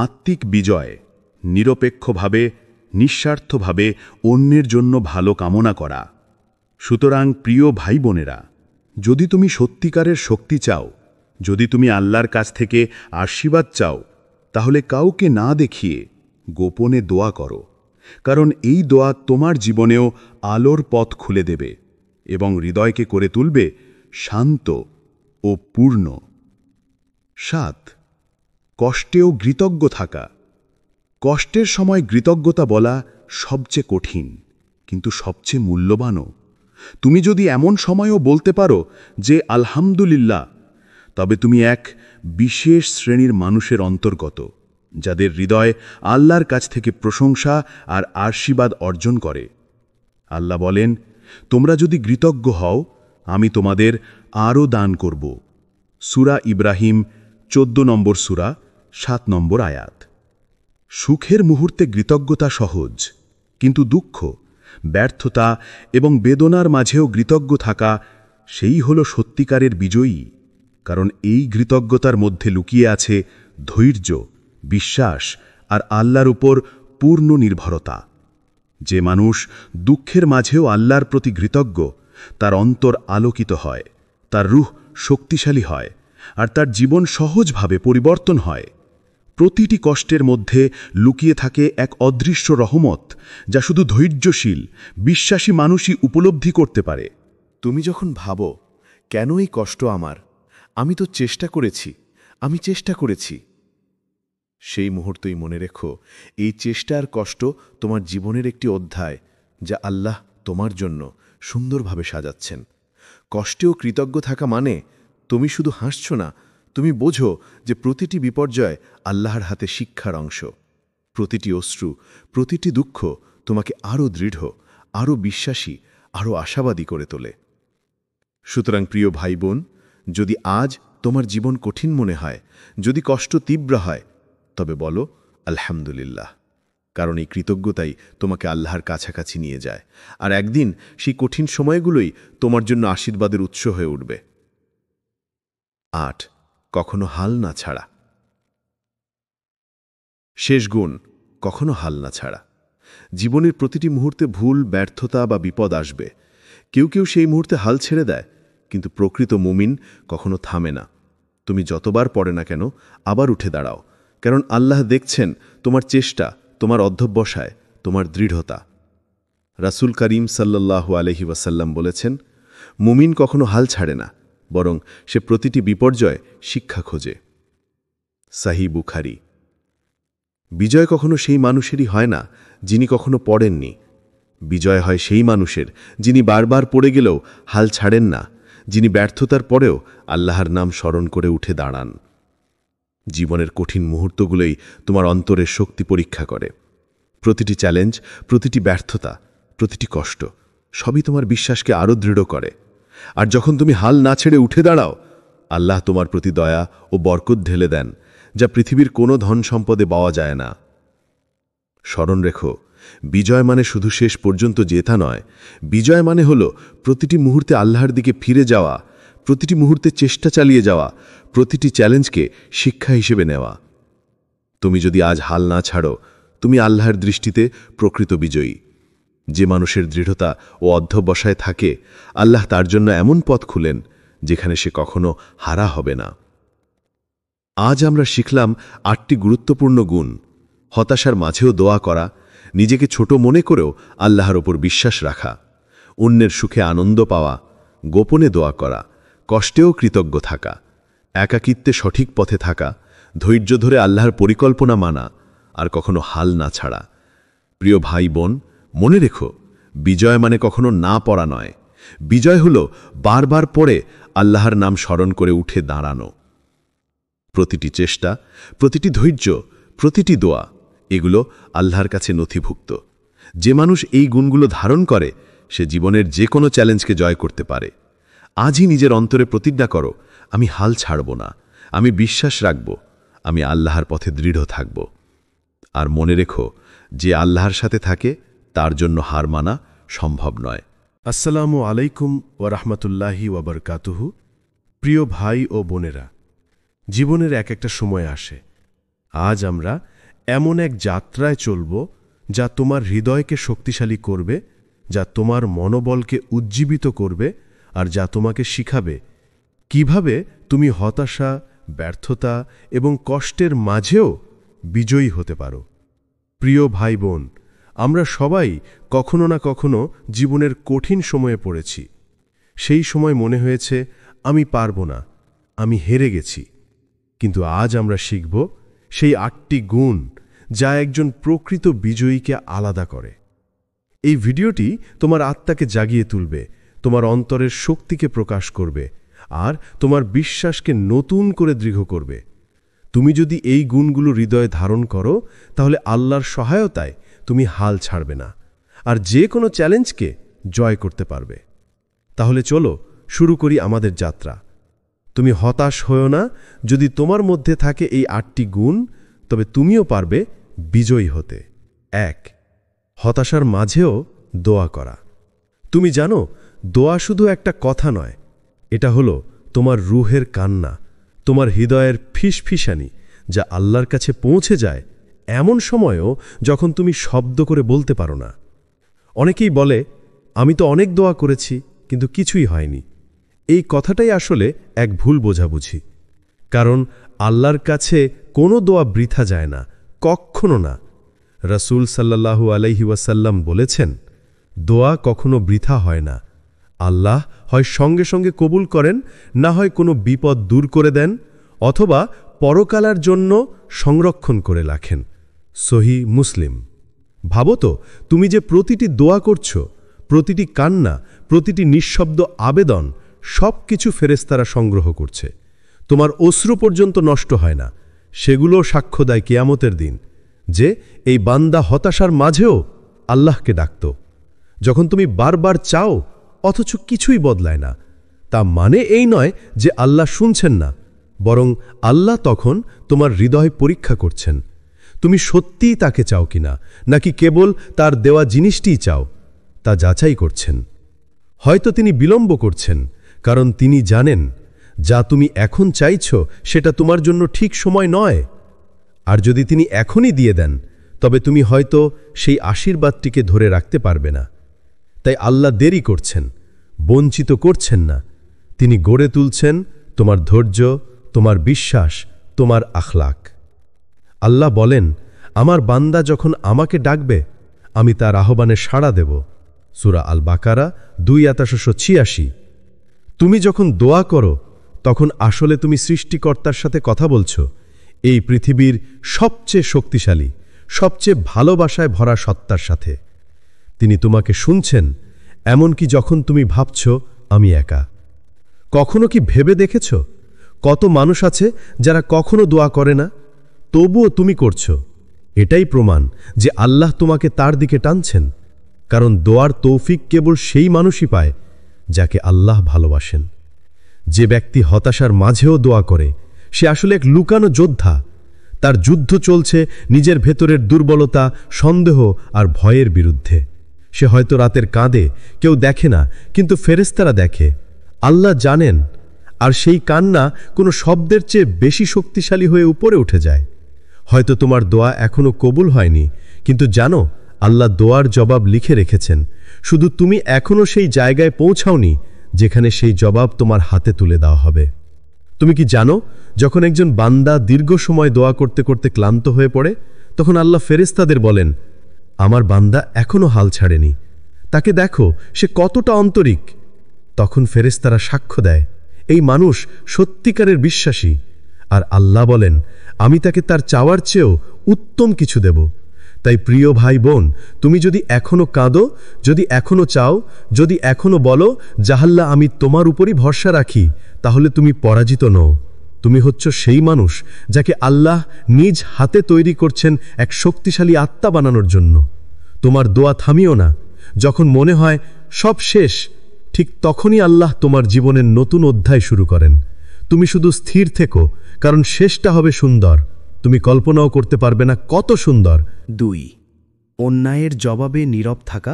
আত্মিক বিজয়, নিরপেক্ষভাবে, নিঃস্বার্থভাবে অন্যের জন্য ভালো কামনা করা। সুতরাং প্রিয় ভাই বোনেরা, যদি তুমি সত্যিকারের শক্তি চাও, যদি তুমি আল্লাহর কাছ থেকে আশীর্বাদ চাও, তাহলে কাউকে না দেখিয়ে গোপনে দোয়া করো, কারণ এই দোয়া তোমার জীবনেও আলোর পথ খুলে দেবে এবং হৃদয়কে করে তুলবে শান্ত ও পূর্ণ। ৭. কষ্টেও কৃতজ্ঞ থাকা। কষ্টের সময় কৃতজ্ঞতা বলা সবচেয়ে কঠিন, কিন্তু সবচেয়ে মূল্যবানও। তুমি যদি এমন সময়ও বলতে পারো যে আলহামদুলিল্লাহ, তবে তুমি এক বিশেষ শ্রেণীর মানুষের অন্তর্গত, যাদের হৃদয় আল্লাহর কাছ থেকে প্রশংসা আর আশীর্বাদ অর্জন করে। আল্লাহ বলেন, তোমরা যদি কৃতজ্ঞ হও, আমি তোমাদের আরও দান করব। সূরা ইব্রাহিম ১৪ নম্বর সূরা, ৭ নম্বর আয়াত। সুখের মুহূর্তে কৃতজ্ঞতা সহজ, কিন্তু দুঃখ, ব্যর্থতা এবং বেদনার মাঝেও কৃতজ্ঞ থাকা, সেই হল সত্যিকারের বিজয়ী। কারণ এই কৃতজ্ঞতার মধ্যে লুকিয়ে আছে ধৈর্য, বিশ্বাস আর আল্লাহর উপর পূর্ণ নির্ভরতা। যে মানুষ দুঃখের মাঝেও আল্লাহর প্রতি কৃতজ্ঞ, তার অন্তর আলোকিত হয়, তার রূহ শক্তিশালী হয়, আর তার জীবন সহজভাবে পরিবর্তন হয়। প্রতিটি কষ্টের মধ্যে লুকিয়ে থাকে এক অদৃশ্য রহমত, যা শুধু ধৈর্যশীল, বিশ্বাসী মানুষই উপলব্ধি করতে পারে। তুমি যখন ভাবো, কেন এই কষ্ট আমার, আমি তো চেষ্টা করেছি, সেই মুহূর্তেই মনে রেখো, এই চেষ্টা আর কষ্ট তোমার জীবনের একটি অধ্যায়, যা আল্লাহ তোমার জন্য সুন্দরভাবে সাজাচ্ছেন। কষ্টেও কৃতজ্ঞ থাকা মানে তুমি শুধু হাসছ না, তুমি বোঝো যে প্রতিটি বিপর্যয় আল্লাহর হাতে শিক্ষার অংশ। প্রতিটি অশ্রু, প্রতিটি দুঃখ তোমাকে আরও দৃঢ়, আরও বিশ্বাসী, আরও আশাবাদী করে তোলে। সুতরাং প্রিয় ভাই বোন, যদি আজ তোমার জীবন কঠিন মনে হয়, যদি কষ্ট তীব্র হয়, তবে বলো আলহামদুলিল্লাহ, কারণ এই কৃতজ্ঞতাই তোমাকে আল্লাহর কাছাকাছি নিয়ে যায়, আর একদিন সেই কঠিন সময়গুলোই তোমার জন্য আশীর্বাদের উৎস হয়ে উঠবে। 8. কখনো হাল না ছাড়া। শেষ গুণ, কখনো হাল না ছাড়া। জীবনের প্রতিটি মুহূর্তে ভুল, ব্যর্থতা বা বিপদ আসবে। কেউ কেউ সেই মুহূর্তে হাল ছেড়ে দেয়, কিন্তু প্রকৃত মুমিন কখনো থামে না। তুমি যতবার পড়ে না কেন, আবার উঠে দাঁড়াও, কারণ আল্লাহ দেখছেন তোমার চেষ্টা, তোমার অধ্যবসায়, তোমার দৃঢ়তা। রাসূল করিম সাল্লাল্লাহু আলাইহি ওয়াসাল্লাম বলেছেন, মুমিন কখনো হাল ছাড়ে না, বরং সে প্রতিটি বিপর্যয় শিক্ষা খোঁজে। সাহিহ বুখারী। বিজয় কখনো সেই মানুষেরই হয় না যিনি কখনো পড়েননি। বিজয় হয় সেই মানুষের যিনি বারবার পড়ে গেলেও হাল ছাড়েন না, যিনি ব্যর্থতার পরেও আল্লাহর নাম স্মরণ করে উঠে দাঁড়ান। জীবনের কঠিন মুহূর্তগুলোই তোমার অন্তরের শক্তি পরীক্ষা করে। প্রতিটি চ্যালেঞ্জ, প্রতিটি ব্যর্থতা, প্রতিটি কষ্ট সবই তোমার বিশ্বাসকে আরও দৃঢ় করে। আর যখন তুমি হাল না ছেড়ে উঠে দাঁড়াও, আল্লাহ তোমার প্রতি দয়া ও বরকত ঢেলে দেন, যা পৃথিবীর কোনো ধন সম্পদে পাওয়া যায় না। স্মরণ রেখো, বিজয় মানে শুধু শেষ পর্যন্ত জেতা নয়, বিজয় মানে হলো প্রতিটি মুহূর্তে আল্লাহর দিকে ফিরে যাওয়া, প্রতিটি মুহূর্তে চেষ্টা চালিয়ে যাওয়া, প্রতিটি চ্যালেঞ্জকে শিক্ষা হিসেবে নেওয়া। তুমি যদি আজ হাল না ছাড়ো, তুমি আল্লাহর দৃষ্টিতে প্রকৃত বিজয়ী। যে মানুষের দৃঢ়তা ও অধ্যবসায় থাকে, আল্লাহ তার জন্য এমন পথ খুলেন যেখানে সে কখনো হারা হবে না। আজ আমরা শিখলাম 8টি গুরুত্বপূর্ণ গুণ। হতাশার মাঝেও দোয়া করা, নিজেকে ছোট মনে করেও আল্লাহর ওপর বিশ্বাস রাখা, অন্যের সুখে আনন্দ পাওয়া, গোপনে দোয়া করা, কষ্টেও কৃতজ্ঞ থাকা, একাকিত্বে সঠিক পথে থাকা, ধৈর্য ধরে আল্লাহর পরিকল্পনা মানা, আর কখনো হাল না ছাড়া। প্রিয় ভাই বোন, মনে রেখো, বিজয় মানে কখনো না পড়া নয়। বিজয় হলো বারবার পড়ে আল্লাহর নাম স্মরণ করে উঠে দাঁড়ানো। প্রতিটি চেষ্টা, প্রতিটি ধৈর্য, প্রতিটি দোয়া, এগুলো আল্লাহর কাছে নথিভুক্ত। যে মানুষ এই গুণগুলো ধারণ করে, সে জীবনের যে কোনো চ্যালেঞ্জকে জয় করতে পারে। আজই নিজের অন্তরে প্রতিজ্ঞা করো, আমি হাল ছাড়ব না, আমি বিশ্বাস রাখব, আমি আল্লাহর পথে দৃঢ় থাকব। আর মনে রেখো, যে আল্লাহর সাথে থাকে তার জন্য হার মানা সম্ভব নয়। আসসালামু আলাইকুম ওয়া রাহমাতুল্লাহি ওয়া বারাকাতুহু। প্রিয় ভাই ও বোনেরা, জীবনের এক একটা সময় আসে। আজ আমরা এমন এক যাত্রায় চলব যা তোমার হৃদয়কে শক্তিশালী করবে, যা তোমার মনোবলকে উজ্জীবিত করবে, আর যা তোমাকে শিখাবে কিভাবে তুমি হতাশা, ব্যর্থতা এবং কষ্টের মাঝেও বিজয়ী হতে পারো। প্রিয় ভাই বোন, আমরা সবাই কখনো না কখনো জীবনের কঠিন সময়ে পড়েছি। সেই সময় মনে হয়েছে, আমি পারব না, আমি হেরে গেছি। কিন্তু আজ আমরা শিখব সেই 8টি গুণ যা একজন প্রকৃত বিজয়ীকে আলাদা করে। এই ভিডিওটি তোমার আত্মাকে জাগিয়ে তুলবে, তোমার অন্তরের শক্তিকে প্রকাশ করবে, আর তোমার বিশ্বাসকে নতুন করে দৃঢ় করবে। তুমি যদি এই গুণগুলো হৃদয়ে ধারণ করো, তাহলে আল্লাহর সহায়তায় তুমি হাল ছাড়বে না, আর যে কোনো চ্যালেঞ্জকে জয় করতে পারবে। তাহলে চলো শুরু করি আমাদের যাত্রা। তুমি হতাশ হও না। যদি তোমার মধ্যে থাকে এই 8টি গুণ, তবে তুমিও পারবে বিজয়ী হতে। 1. হতাশার মাঝেও দোয়া করা। তুমি জানো, দোয়া শুধু একটা কথা নয়, এটা হলো তোমার রুহের কান্না, তোমার হৃদয়ের ফিসফিসানি, যা আল্লাহর কাছে পৌঁছে যায় এমন সময়ও যখন তুমি শব্দ করে বলতে পারো না। অনেকেই বলে, আমি তো অনেক দোয়া করেছি, কিন্তু কিছুই হয়নি। এই কথাটাই আসলে এক ভুল বোঝাবুঝি। কারণ আল্লাহর কাছে কোনো দোয়া বৃথা যায় না, কখনো না। রাসূল সাল্লাল্লাহু আলাইহি ওয়াসাল্লাম বলেছেন, দোয়া কখনো বৃথা হয় না। আল্লাহ হয় সঙ্গে সঙ্গে কবুল করেন, না হয় কোনো বিপদ দূর করে দেন, অথবা পরকালার জন্য সংরক্ষণ করে রাখেন। সহিহ মুসলিম। ভাবো তো, তুমি যে প্রতিটি দোয়া করছো, প্রতিটি কান্না, প্রতিটি নিঃশব্দ আবেদন, সব কিছু ফেরেশতারা সংগ্রহ করছে। তোমার অশ্রু পর্যন্ত নষ্ট হয় না। সেগুলো সাক্ষ্য দেয় কিয়ামতের দিন যে এই বান্দা হতাশার মাঝেও আল্লাহকে ডাকত। যখন তুমি বারবার চাও অথচ কিছুই বদলায় না, তা মানে এই নয় যে আল্লাহ শুনছেন না, বরং আল্লাহ তখন তোমার হৃদয় পরীক্ষা করছেন। তুমি সত্যিই তাকে চাও কিনা, নাকি কেবল তার দেওয়া জিনিসটিই চাও, তা যাচাই করছেন। হয়তো তিনি বিলম্ব করছেন, কারণ তিনি জানেন যা তুমি এখন চাইছ সেটা তোমার জন্য ঠিক সময় নয়। আর যদি তিনি এখনই দিয়ে দেন, তবে তুমি হয়তো সেই আশীর্বাদটিকে ধরে রাখতে পারবে না। তাই আল্লাহ দেরি করছেন, বঞ্চিত করছেন না। তিনি গড়ে তুলছেন তোমার ধৈর্য, তোমার বিশ্বাস, তোমার আখলাক। আল্লাহ বলেন, আমার বান্দা যখন আমাকে ডাকবে, আমি তার আহ্বানে সাড়া দেব। সূরা আল বাকারা 2:86। তুমি যখন দোয়া করো, তখন আসলে তুমি সৃষ্টিকর্তার সাথে কথা বলছো, এই পৃথিবীর সবচেয়ে শক্তিশালী, সবচেয়ে ভালোবাসায় ভরা সত্তার সাথে। তিনি তোমাকে শুনছেন, এমনকি যখন তুমি ভাবছ আমি একা। কখনো কি ভেবে দেখেছ কত মানুষ আছে যারা কখনো দোয়া করে না, তবুও তুমি করছো? এটাই প্রমাণ যে আল্লাহ তোমাকে তার দিকে টানছেন, কারণ দোয়ার তৌফিক কেবল সেই মানুষই পায় যাকে আল্লাহ ভালোবাসেন। যে ব্যক্তি হতাশার মাঝেও দোয়া করে, সে আসলে এক লুকানো যোদ্ধা। তার যুদ্ধ চলছে নিজের ভেতরের দুর্বলতা, সন্দেহ আর ভয়ের বিরুদ্ধে। সে হয়তো রাতের কাঁদে, কেউ দেখে না, কিন্তু ফেরেশতারা দেখে, আল্লাহ জানেন। আর সেই কান্না কোনো শব্দের চেয়ে বেশি শক্তিশালী হয়ে উপরে উঠে যায়। হয়তো তোমার দোয়া এখনো কবুল হয়নি, কিন্তু জানো আল্লাহ দোয়ার জবাব লিখে রেখেছেন। শুধু তুমি এখনো সেই জায়গায় পৌঁছাওনি যেখানে সেই জবাব তোমার হাতে তুলে দেওয়া হবে। তুমি কি জানো, যখন একজন বান্দা দীর্ঘ সময় দোয়া করতে করতে ক্লান্ত হয়ে পড়ে, তখন আল্লাহ ফেরেশতাদের বলেন, আমার বান্দা এখনো হাল ছাড়েনি, তাকে দেখো সে কতটা আন্তরিক। তখন ফেরেশতারা সাক্ষ্য দেয়, এই মানুষ সত্যিকারের বিশ্বাসী। আর আল্লাহ বলেন, আমি তাকে তার চাওয়ার চেয়েও উত্তম কিছু দেব। তাই প্রিয় ভাই বোন, তুমি যদি এখনো কাঁদো, যদি এখনো চাও, যদি এখনো বলো জাহাল্লা আমি তোমার উপরই ভরসা রাখি, তাহলে তুমি পরাজিত নও। তুমি হচ্ছ সেই মানুষ যাকে আল্লাহ নিজ হাতে তৈরি করছেন এক শক্তিশালী আত্মা বানানোর জন্য। তোমার দোয়া থামিও না। যখন মনে হয় সব শেষ, ঠিক তখনই আল্লাহ তোমার জীবনের নতুন অধ্যায় শুরু করেন। তুমি শুধু স্থির থেকো, কারণ শেষটা হবে সুন্দর। তুমি কল্পনাও করতে পারবে না কত সুন্দর। 2. অন্যায়ের জবাবে নীরব থাকা।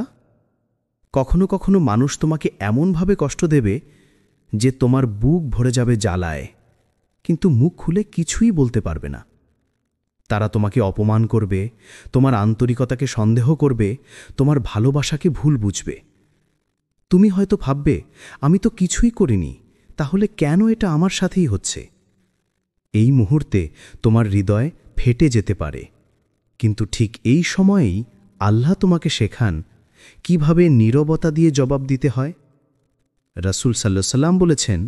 কখনো কখনো মানুষ তোমাকে এমনভাবে কষ্ট দেবে যে তোমার বুক ভরে যাবে জ্বালায়, কিন্তু মুখ খুলে কিছুই বলতে পারবে না। তারা তোমাকে অপমান করবে, তোমার আন্তরিকতাকে সন্দেহ করবে, তোমার ভালোবাসাকে ভুল বুঝবে। তুমি হয়তো ভাববে, আমি তো কিছুই করিনি, তাহলে কেন এটা আমার সাথেই হচ্ছে? এই মুহূর্তে তোমার হৃদয় ফেটে যেতে পারে, কিন্তু ঠিক এই সময়েই আল্লাহ তোমাকে শেখান কিভাবে নীরবতা দিয়ে জবাব দিতে হয়। রাসূল সাল্লাল্লাহু আলাইহি ওয়াসাল্লাম বলেছেন,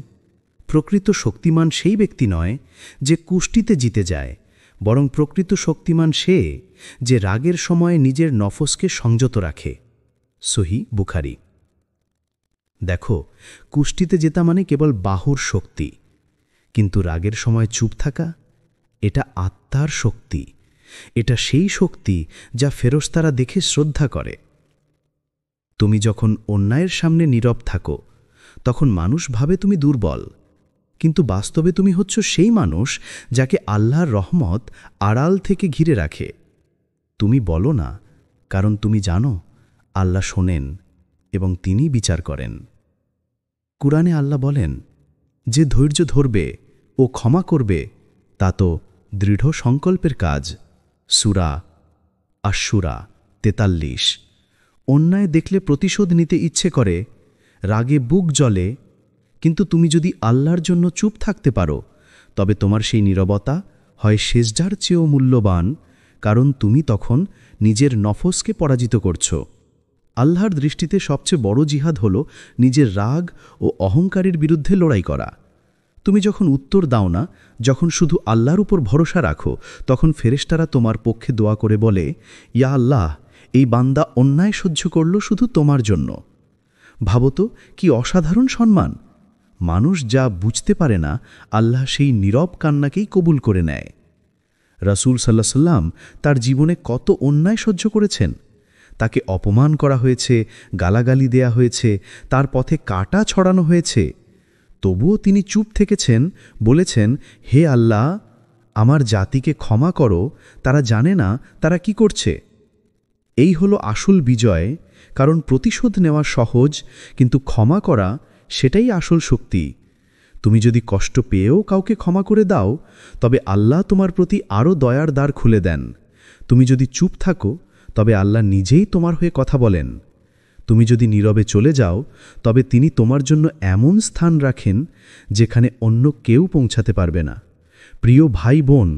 প্রকৃত শক্তিমান সেই ব্যক্তি নয় যে কুষ্টিতে জিতে যায়, বরং প্রকৃত শক্তিমান সে যে রাগের সময় নিজের নফসকে সংযত রাখে। সহিহ বুখারী। দেখো, কুষ্টিতে জেতা মানে কেবল বাহুর শক্তি, কিন্তু রাগের সময় চুপ থাকা, এটা আত্মার শক্তি। এটা সেই শক্তি যা ফেরেশতারা দেখে শ্রদ্ধা করে। তুমি যখন অন্যায়ের সামনে নীরব থাকো, তখন মানুষ ভাবে তুমি দুর্বল, কিন্তু বাস্তবে তুমি হচ্ছ সেই মানুষ যাকে আল্লাহর রহমত আড়াল থেকে ঘিরে রাখে। তুমি বলো না, কারণ তুমি জানো আল্লাহ শোনেন এবং তিনি বিচার করেন। কুরআনে আল্লাহ বলেন, যে ধৈর্য ধরবে ও ক্ষমা করবে তা তো দৃঢ় সংকল্পের কাজ। সূরা আশ-শুরা 43। অন্যায় দেখলে প্রতিশোধ নিতে ইচ্ছে করে, রাগে বুক জ্বলে, কিন্তু তুমি যদি আল্লাহর জন্য চুপ থাকতে পারো, তবে তোমার সেই নীরবতা হয় সেজদার চেয়েও মূল্যবান, কারণ তুমি তখন নিজের নফসকে পরাজিত করছ। আল্লাহর দৃষ্টিতে সবচেয়ে বড় জিহাদ হল নিজের রাগ ও অহংকারের বিরুদ্ধে লড়াই করা। তুমি যখন উত্তর দাও না, যখন শুধু আল্লাহর উপর ভরসা রাখো, তখন ফেরেশতারা তোমার পক্ষে দোয়া করে বলে, ইয়া আল্লাহ, এই বান্দা অন্যায় সহ্য করল শুধু তোমার জন্য। ভাবো তো কি অসাধারণ সম্মান! মানুষ যা বুঝতে পারে না, আল্লাহ সেই নীরব কান্নাকেই কবুল করে নেয়। রাসূল সাল্লাল্লাহু আলাইহি সাল্লাম তার জীবনে কত অন্যায় সহ্য করেছেন। তাকে অপমান করা হয়েছে, গালাগালি দেয়া হয়েছে, তার পথে কাঁটা ছড়ানো হয়েছে। তবুও তিনি চুপ থেকেছেন, বলেছেন, হে আল্লাহ, আমার জাতিকে ক্ষমা করো, তারা জানে না তারা কি করছে। এই হলো আসল বিজয়, কারণ প্রতিশোধ নেওয়া সহজ, কিন্তু ক্ষমা করা সেটাই আসল শক্তি। তুমি যদি কষ্ট পেয়েও কাউকে ক্ষমা করে দাও, তবে আল্লাহ তোমার প্রতি আরও দয়ার দ্বার খুলে দেন। তুমি যদি চুপ থাকো, তবে আল্লাহ নিজেই তোমার হয়ে কথা বলেন। তুমি যদি নীরবে চলে যাও, তবে তিনি তোমার জন্য এমন স্থান রাখেন যেখানে অন্য কেউ পৌঁছাতে পারবে না। প্রিয় ভাই বোন,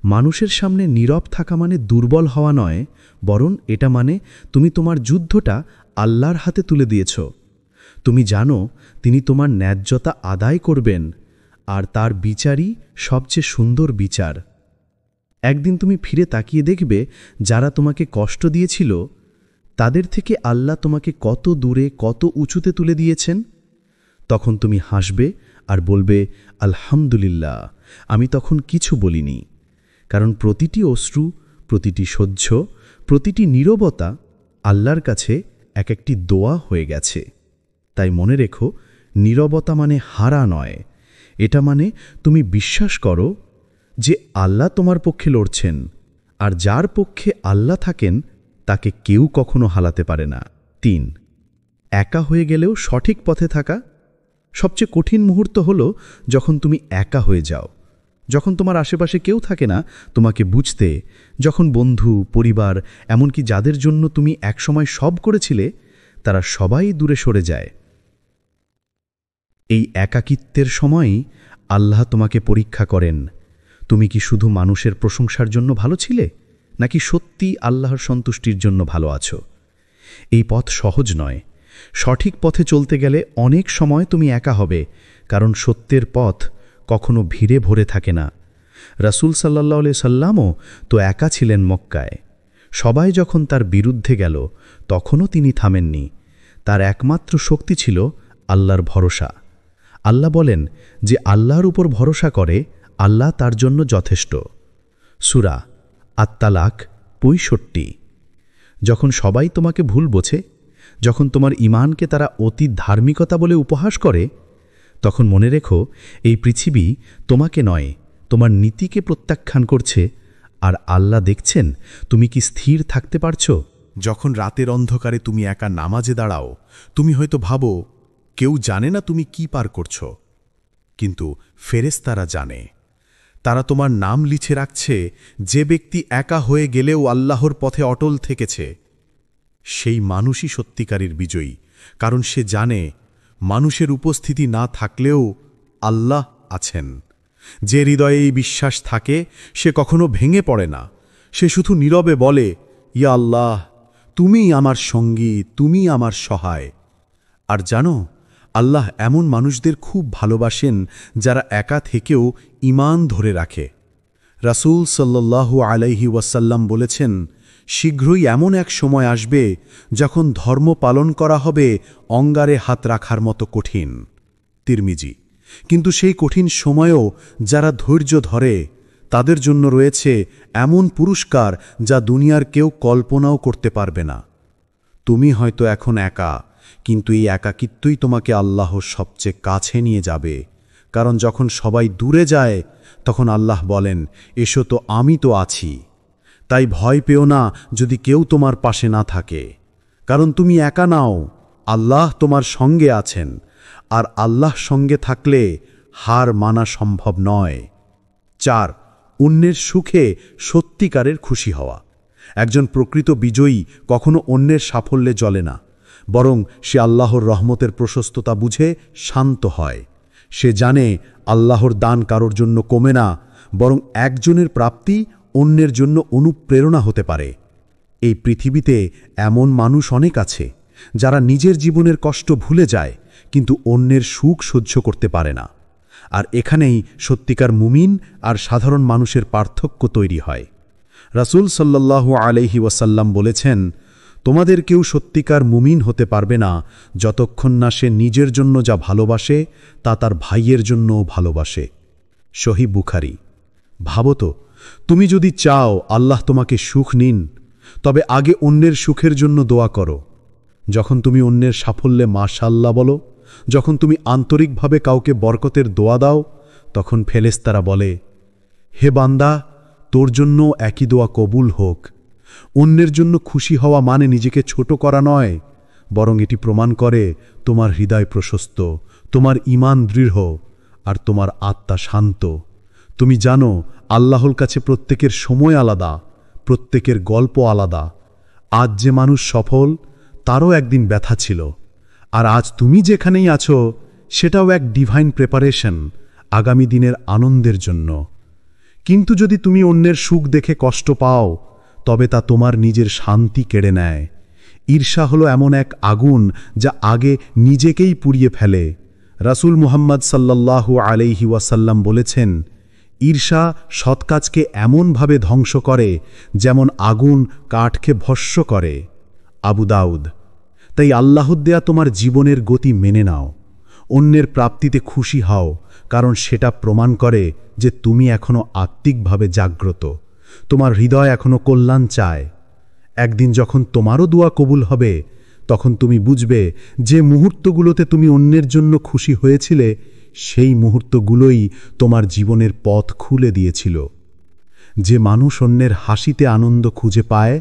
মানুষের সামনে নীরব থাকা মানে দুর্বল হওয়া নয়, বরং এটা মানে তুমি তোমার যুদ্ধটা আল্লাহর হাতে তুলে দিয়েছ। তুমি জানো তিনি তোমার ন্যায্যতা আদায় করবেন, আর তার বিচারই সবচেয়ে সুন্দর বিচার। একদিন তুমি ফিরে তাকিয়ে দেখবে, যারা তোমাকে কষ্ট দিয়েছিল তাদের থেকে আল্লাহ তোমাকে কত দূরে, কত উঁচুতে তুলে দিয়েছেন। তখন তুমি হাসবে আর বলবে, আলহামদুলিল্লাহ, আমি তখন কিছু বলিনি। কারণ প্রতিটি অশ্রু, প্রতিটি সহ্য, প্রতিটি নীরবতা আল্লাহর কাছে এক একটি দোয়া হয়ে গেছে। তাই মনে রেখো, নীরবতা মানে হারা নয়, এটা মানে তুমি বিশ্বাস করো যে আল্লাহ তোমার পক্ষে লড়ছেন, আর যার পক্ষে আল্লাহ থাকেন তাকে কেউ কখনো হারাতে পারে না। ৩. একা হয়ে গেলেও সঠিক পথে থাকা। সবচেয়ে কঠিন মুহূর্ত হলো যখন তুমি একা হয়ে যাও, যখন তোমার আশেপাশে কেউ থাকে না তোমাকে বুঝতে, যখন বন্ধু, পরিবার, এমনকি যাদের জন্য তুমি একসময় সব করেছিলে, তারা সবাই দূরে সরে যায়। এই একাকিত্বের সময়ই আল্লাহ তোমাকে পরীক্ষা করেন। তুমি কি শুধু মানুষের প্রশংসার জন্য ভালো ছিলে, নাকি সত্যি আল্লাহর সন্তুষ্টির জন্য ভালো আছো? এই পথ সহজ নয়। সঠিক পথে চলতে গেলে অনেক সময় তুমি একা হবে, কারণ সত্যের পথ কখনো ভিড়ে ভরে থাকে না। রাসূল সাল্লাল্লাহু আলাইহি সাল্লামও তো একা ছিলেন মক্কায়। সবাই যখন তার বিরুদ্ধে গেল, তখনও তিনি থামেননি। তার একমাত্র শক্তি ছিল আল্লাহর ভরসা। আল্লাহ বলেন, যে আল্লাহর উপর ভরসা করে আল্লাহ তার জন্য যথেষ্ট। সূরা আত-তালাক ৬৫। যখন সবাই তোমাকে ভুল বোঝে, যখন তোমার ঈমানকে তারা অতি ধার্মিকতা বলে উপহাস করে, তখন মনে রেখো, এই পৃথিবী তোমাকে নয়, তোমার নীতিকে প্রত্যাখ্যান করছে, আর আল্লাহ দেখছেন তুমি কি স্থির থাকতে পারছো। যখন রাতের অন্ধকারে তুমি একা নামাজে দাঁড়াও, তুমি হয়তো ভাবো কেউ জানে না তুমি কি পার করছো, কিন্তু ফেরেশতারা জানে। তারা তোমার নাম লিখে রাখছে। যে ব্যক্তি একা হয়ে গেলেও আল্লাহর পথে অটল থেকেছে, সেই মানুষই সত্যিকারের বিজয়ী, কারণ সে জানে মানুষের উপস্থিতি না থাকলেও আল্লাহ আছেন। যে হৃদয়ে এই বিশ্বাস থাকে, সে কখনো ভেঙে পড়ে না। সে শুধু নীরবে বলে, ইয়া আল্লাহ, তুমিই আমার সঙ্গী, তুমিই আমার সহায়। আর জানো, আল্লাহ এমন মানুষদের খুব ভালোবাসেন যারা একা থেকেও ঈমান ধরে রাখে। রাসূল সাল্লাল্লাহু আলাইহি ওয়াসাল্লাম বলেছেন, শীঘ্রই এমন এক সময় আসবে যখন ধর্ম পালন করা হবে অঙ্গারে হাত রাখার মতো কঠিন। তিরমিজি। কিন্তু সেই কঠিন সময়েও যারা ধৈর্য ধরে, তাদের জন্য রয়েছে এমন পুরস্কার যা দুনিয়ার কেউ কল্পনাও করতে পারবে না। তুমি হয়তো এখন একা, কিন্তু এই একাকিত্বই তোমাকে আল্লাহর সবচেয়ে কাছে নিয়ে যাবে। কারণ যখন সবাই দূরে যায়, তখন আল্লাহ বলেন, এসো তো, আমি তো আছি। তাই ভয় পেও না যদি কেউ তোমার পাশে না থাকে, কারণ তুমি একা নাও, আল্লাহ তোমার সঙ্গে আছেন। আর আল্লাহ সঙ্গে থাকলে হার মানা সম্ভব নয়। ৪. অন্যের সুখে সত্যিকারের খুশি হওয়া। একজন প্রকৃত বিজয়ী কখনো অন্যের সাফল্যে জ্বলে না, বরং সে আল্লাহর রহমতের প্রশস্ততা বুঝে শান্ত হয়। সে জানে আল্লাহর দান কারোর জন্য কমে না, বরং একজনের প্রাপ্তি অন্যের জন্য অনুপ্রেরণা হতে পারে। এই পৃথিবীতে এমন মানুষ অনেক আছে যারা নিজের জীবনের কষ্ট ভুলে যায় কিন্তু অন্যের সুখ সহ্য করতে পারে না। আর এখানেই সত্যিকার মুমিন আর সাধারণ মানুষের পার্থক্য তৈরি হয়। রাসূল সাল্লাল্লাহু আলাইহি ওয়াসাল্লাম বলেছেন, তোমাদের কেউ সত্যিকার মুমিন হতে পারবে না যতক্ষণ না সে নিজের জন্য যা ভালোবাসে তা তার ভাইয়ের জন্যও ভালোবাসে। সহিহ বুখারী। ভাবো তো, তুমি যদি চাও আল্লাহ তোমাকে সুখ নিন, তবে আগে অন্যের সুখের জন্য দোয়া করো। যখন তুমি অন্যের সাফল্যে মাশাআল্লাহ বলো, যখন তুমি আন্তরিকভাবে কাউকে বরকতের দোয়া দাও, তখন ফেরেশতারা বলে, হে বান্দা, তোর জন্য একই দোয়া কবুল হোক। অন্যের জন্য খুশি হওয়া মানে নিজেকে ছোট করা নয়, বরং এটি প্রমাণ করে তোমার হৃদয় প্রশস্ত, তোমার ঈমান দৃঢ় আর তোমার আত্মা শান্ত। তুমি জানো আল্লাহর কাছে প্রত্যেকের সময় আলাদা, প্রত্যেকের গল্প আলাদা। আজ যে মানুষ সফল, তারও একদিন ব্যথা ছিল, আর আজ তুমি যেখানেই আছো সেটাও এক ডিভাইন প্রেপারেশন আগামী দিনের আনন্দের জন্য। কিন্তু যদি তুমি অন্যের সুখ দেখে কষ্ট পাও, তবে তা তোমার নিজের শান্তি কেড়ে নেয়। ঈর্ষা হলো এমন এক আগুন যা আগে নিজেকেই পুড়িয়ে ফেলে। রাসূল মুহাম্মদ সাল্লাল্লাহু আলাইহি ওয়াসাল্লাম বলেছেন, ঈর্ষা সৎ কাজকে এমনভাবে ধ্বংস করে যেমন আগুন কাঠকে ভস্ম করে। আবু দাউদ। তাই আল্লাহর দেয়া তোমার জীবনের গতি মেনে নাও, অন্যের প্রাপ্তিতে খুশি হও, কারণ সেটা প্রমাণ করে যে তুমি এখনো আত্মিকভাবে জাগ্রত, তোমার হৃদয় এখনো কল্যাণ চায়। একদিন যখন তোমারও দোয়া কবুল হবে, তখন তুমি বুঝবে যে মুহূর্তগুলোতে তুমি অন্যের জন্য খুশি হয়েছিলে, সেই মুহূর্তগুলোই তোমার জীবনের পথ খুলে দিয়েছিল। যে মানুষ অন্যের হাসিতে আনন্দ খুঁজে পায়,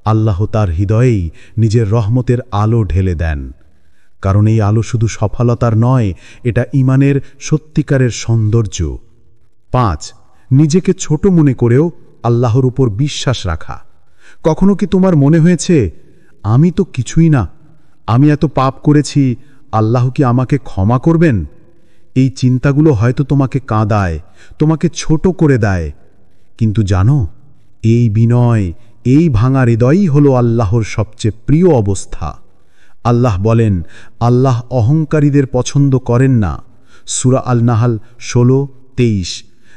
আল্লাহ তার হৃদয়েই নিজের রহমতের আলো ঢেলে দেন। কারণ এই আলো শুধু সফলতার নয়, এটা ঈমানের সত্যিকারের সৌন্দর্য। 5. নিজেকে ছোট মনে করেও আল্লাহর উপর বিশ্বাস রাখা। কখনো কি তোমার মনে হয়েছে, আমি তো কিছুই না, আমি এত পাপ করেছি, আল্লাহ কি আমাকে ক্ষমা করবেন? এই চিন্তাগুলো হয়তো তোমাকে কাঁদায়, তোমাকে ছোট করে দেয়। কিন্তু জানো, এই বিনয়, এই ভাঙা হৃদয়ই হলো আল্লাহর সবচেয়ে প্রিয় অবস্থা। আল্লাহ বলেন, আল্লাহ অহংকারীদের পছন্দ করেন না। সূরা আল-নাহাল 16-23।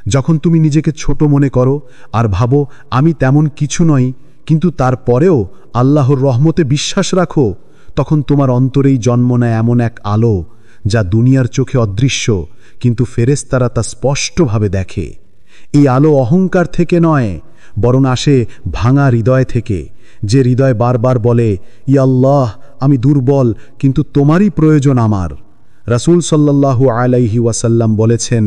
যখন তুমি নিজেকে ছোট মনে করো আর ভাবো আমি তেমন কিছু নই, কিন্তু তারপরেও আল্লাহর রহমতে বিশ্বাস রাখো, তখন তোমার অন্তরেই জন্ম নেয় এমন এক আলো যা দুনিয়ার চোখে অদৃশ্য, কিন্তু ফেরেশতারা তা স্পষ্টভাবে দেখে। এই আলো অহংকার থেকে নয়, বরং আসে ভাঙা হৃদয় থেকে, যে হৃদয় বারবার বলে, ইয়া আল্লাহ, আমি দুর্বল, কিন্তু তোমারই প্রয়োজন আমার। রাসূল সাল্লাল্লাহু আলাইহি ওয়াসাল্লাম বলেছেন,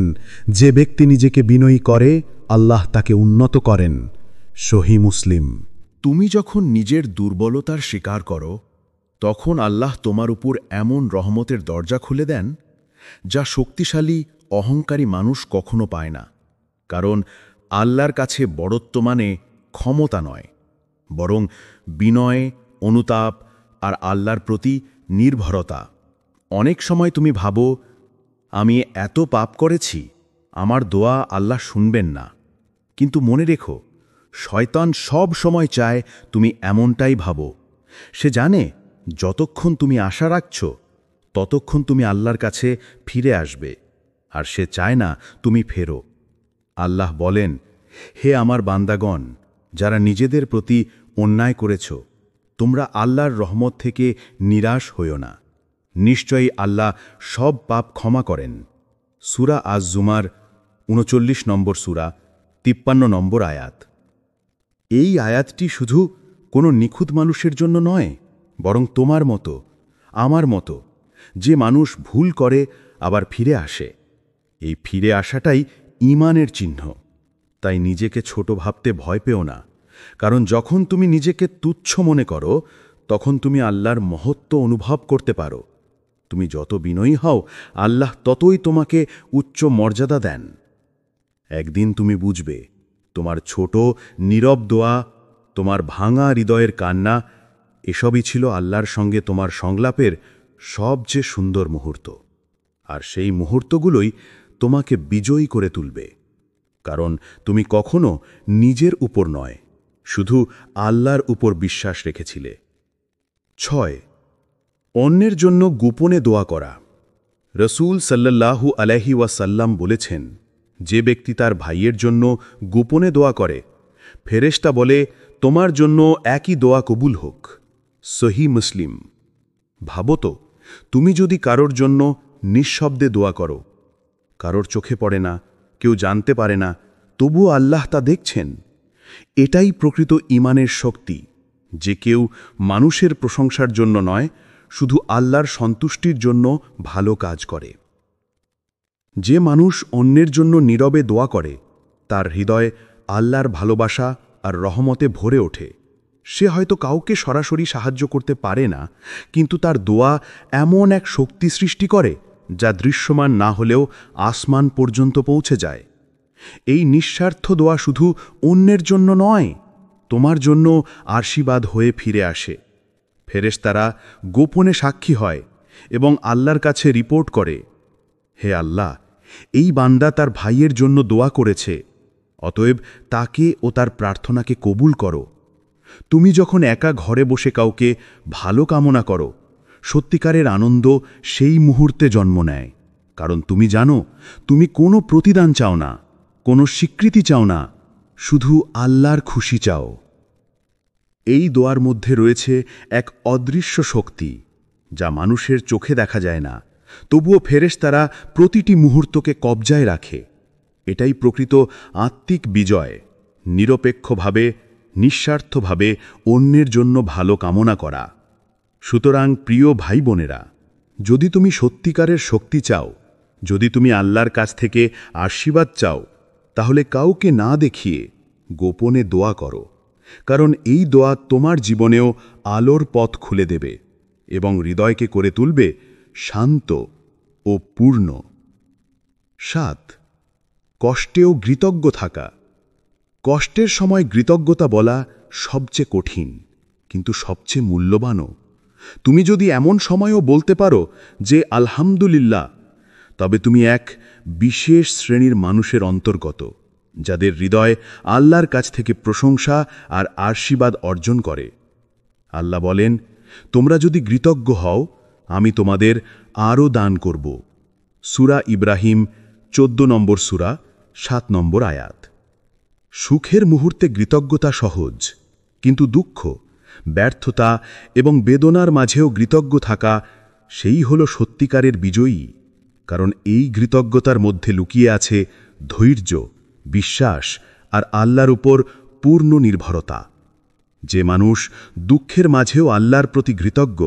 যে ব্যক্তি নিজেকে বিনয়ী করে, আল্লাহ তাকে উন্নত করেন। সহিহ মুসলিম। তুমি যখন নিজের দুর্বলতার স্বীকার করো, তখন আল্লাহ তোমার উপর এমন রহমতের দরজা খুলে দেন যা শক্তিশালী অহংকারী মানুষ কখনো পায় না। কারণ আল্লাহর কাছে বড়ত্ব মানে ক্ষমতা নয়, বরং বিনয়, অনুতাপ আর আল্লাহর প্রতি নির্ভরতা। অনেক সময় তুমি ভাবো, আমি এত পাপ করেছি, আমার দোয়া আল্লাহ শুনবেন না। কিন্তু মনে রেখো, শয়তান সব সময় চায় তুমি এমনটাই ভাবো। সে জানে যতক্ষণ তুমি আশা রাখছ, ততক্ষণ তুমি আল্লাহর কাছে ফিরে আসবে, আর সে চায় না তুমি ফেরো। আল্লাহ বলেন, হে আমার বান্দাগণ, যারা নিজেদের প্রতি অন্যায় করেছ, তোমরা আল্লাহর রহমত থেকে নিরাশ হইও না। নিশ্চয়ই আল্লাহ সব পাপ ক্ষমা করেন। সূরা আজ-জুমার ৩৯ নম্বর সূরা, ৫৩ নম্বর আয়াত। এই আয়াতটি শুধু কোনো নিখুঁত মানুষের জন্য নয়, বরং তোমার মতো, আমার মতো, যে মানুষ ভুল করে আবার ফিরে আসে। এই ফিরে আসাটাই ঈমানের চিহ্ন। তাই নিজেকে ছোট ভাবতে ভয় পেও না, কারণ যখন তুমি নিজেকে তুচ্ছ মনে করো, তখন তুমি আল্লাহর মহত্ব অনুভব করতে পারো। তুমি যত বিনয়ী হও, আল্লাহ ততই তোমাকে উচ্চ মর্যাদা দেন। একদিন তুমি বুঝবে, তোমার ছোট নীরব দোয়া, তোমার ভাঙা হৃদয়ের কান্না, এসবই ছিল আল্লাহর সঙ্গে তোমার সংলাপের সবচেয়ে সুন্দর মুহূর্ত। আর সেই মুহূর্তগুলোই তোমাকে বিজয়ী করে তুলবে। কারণ তুমি কখনো নিজের উপর নয়, শুধু আল্লাহর উপর বিশ্বাস রেখেছিলে। 6. অন্যের জন্য গোপনে দোয়া করা। রসূল সাল্লাল্লাহু আলাইহি ওয়াসাল্লাম বলেছেন, যে ব্যক্তি তার ভাইয়ের জন্য গোপনে দোয়া করে, ফেরেশতা বলে, তোমার জন্য একই দোয়া কবুল হোক। সহিহ মুসলিম। ভাবো তো, তুমি যদি কারোর জন্য নিঃশব্দে দোয়া করো, কারোর চোখে পড়ে না, কেউ জানতে পারে না, তবুও আল্লাহ তা দেখছেন। এটাই প্রকৃত ঈমানের শক্তি, যে কেউ মানুষের প্রশংসার জন্য নয়, শুধু আল্লাহর সন্তুষ্টির জন্য ভালো কাজ করে। যে মানুষ অন্যের জন্য নীরবে দোয়া করে, তার হৃদয় আল্লাহর ভালোবাসা আর রহমতে ভরে ওঠে। সে হয়তো কাউকে সরাসরি সাহায্য করতে পারে না, কিন্তু তার দোয়া এমন এক শক্তি সৃষ্টি করে যা দৃশ্যমান না হলেও আসমান পর্যন্ত পৌঁছে যায়। এই নিঃস্বার্থ দোয়া শুধু অন্যের জন্য নয়, তোমার জন্য আশীর্বাদ হয়ে ফিরে আসে। ফেরেশতারা গোপনে সাক্ষী হয় এবং আল্লাহর কাছে রিপোর্ট করে, হে আল্লাহ, এই বান্দা তার ভাইয়ের জন্য দোয়া করেছে, অতএব তাকে ও তার প্রার্থনাকে কবুল করো। তুমি যখন একা ঘরে বসে কাউকে ভালো কামনা করো, সত্যিকারের আনন্দ সেই মুহূর্তে জন্ম নেয়, কারণ তুমি জানো তুমি কোনো প্রতিদান চাও না, কোনো স্বীকৃতি চাও না, শুধু আল্লাহর খুশি চাও। এই দোয়ার মধ্যে রয়েছে এক অদৃশ্য শক্তি, যা মানুষের চোখে দেখা যায় না, তবুও ফেরেশতারা প্রতিটি মুহূর্তকে কবজায় রাখে। এটাই প্রকৃত আত্মিক বিজয়, নিরপেক্ষভাবে, নিঃস্বার্থভাবে অন্যের জন্য ভালো কামনা করা। সুতরাং প্রিয় ভাই বোনেরা, যদি তুমি সত্যিকারের শক্তি চাও, যদি তুমি আল্লাহর কাছ থেকে আশীর্বাদ চাও, তাহলে কাউকে না দেখিয়ে গোপনে দোয়া করো, কারণ এই দোয়া তোমার জীবনেও আলোর পথ খুলে দেবে এবং হৃদয়কে করে তুলবে শান্ত ও পূর্ণ। 7. কষ্টেও কৃতজ্ঞ থাকা। কষ্টের সময় কৃতজ্ঞতা বলা সবচেয়ে কঠিন, কিন্তু সবচেয়ে মূল্যবানও। তুমি যদি এমন সময়ও বলতে পারো যে আলহামদুলিল্লাহ, তবে তুমি এক বিশেষ শ্রেণীর মানুষের অন্তর্গত, যাদের হৃদয় আল্লাহর কাছ থেকে প্রশংসা আর আশীর্বাদ অর্জন করে। আল্লাহ বলেন, তোমরা যদি কৃতজ্ঞ হও, আমি তোমাদের আরও দান করব। সূরা ইব্রাহিম 14 নম্বর সূরা 7 নম্বর আয়াত। সুখের মুহূর্তে কৃতজ্ঞতা সহজ, কিন্তু দুঃখ, ব্যর্থতা এবং বেদনার মাঝেও কৃতজ্ঞ থাকা, সেই হল সত্যিকারের বিজয়ী। কারণ এই কৃতজ্ঞতার মধ্যে লুকিয়ে আছে ধৈর্য, বিশ্বাস আর আল্লাহর উপর পূর্ণ নির্ভরতা। যে মানুষ দুঃখের মাঝেও আল্লাহর প্রতি কৃতজ্ঞ,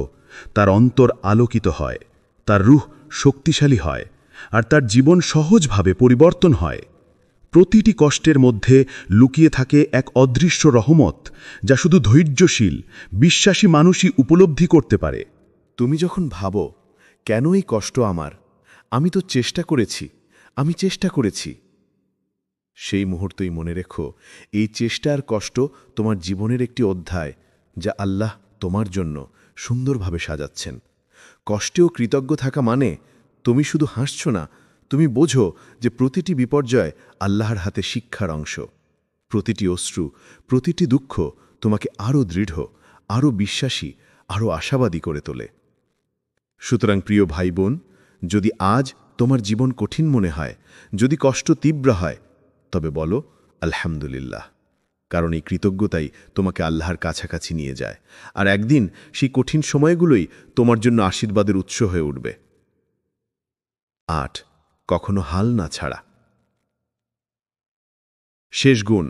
তার অন্তর আলোকিত হয়, তার রূহ শক্তিশালী হয়, আর তার জীবন সহজভাবে পরিবর্তন হয়। প্রতিটি কষ্টের মধ্যে লুকিয়ে থাকে এক অদৃশ্য রহমত, যা শুধু ধৈর্যশীল, বিশ্বাসী মানুষই উপলব্ধি করতে পারে। তুমি যখন ভাবো, কেন এই কষ্ট আমার, আমি তো চেষ্টা করেছি, সেই মুহূর্তেই মনে রেখো, এই চেষ্টা আর কষ্ট তোমার জীবনের একটি অধ্যায়, যা আল্লাহ তোমার জন্য সুন্দরভাবে সাজাচ্ছেন। কষ্টেও কৃতজ্ঞ থাকা মানে তুমি শুধু হাসছ না, তুমি বোঝো যে প্রতিটি বিপর্যয় আল্লাহর হাতে শিক্ষার অংশ। প্রতিটি অশ্রু, প্রতিটি দুঃখ তোমাকে আরও দৃঢ়, আরও বিশ্বাসী, আরও আশাবাদী করে তোলে। সুতরাং প্রিয় ভাই বোন, যদি আজ তোমার জীবন কঠিন মনে হয়, যদি কষ্ট তীব্র হয়, তবে বলো আলহামদুলিল্লাহ, কারণ এই কৃতজ্ঞতাই তোমাকে আল্লাহর কাছাকাছি নিয়ে যায়, আর একদিন সেই কঠিন সময়গুলোই তোমার জন্য আশীর্বাদের উৎস হয়ে উঠবে। 8. কখনো হাল না ছাড়া। শেষ গুণ,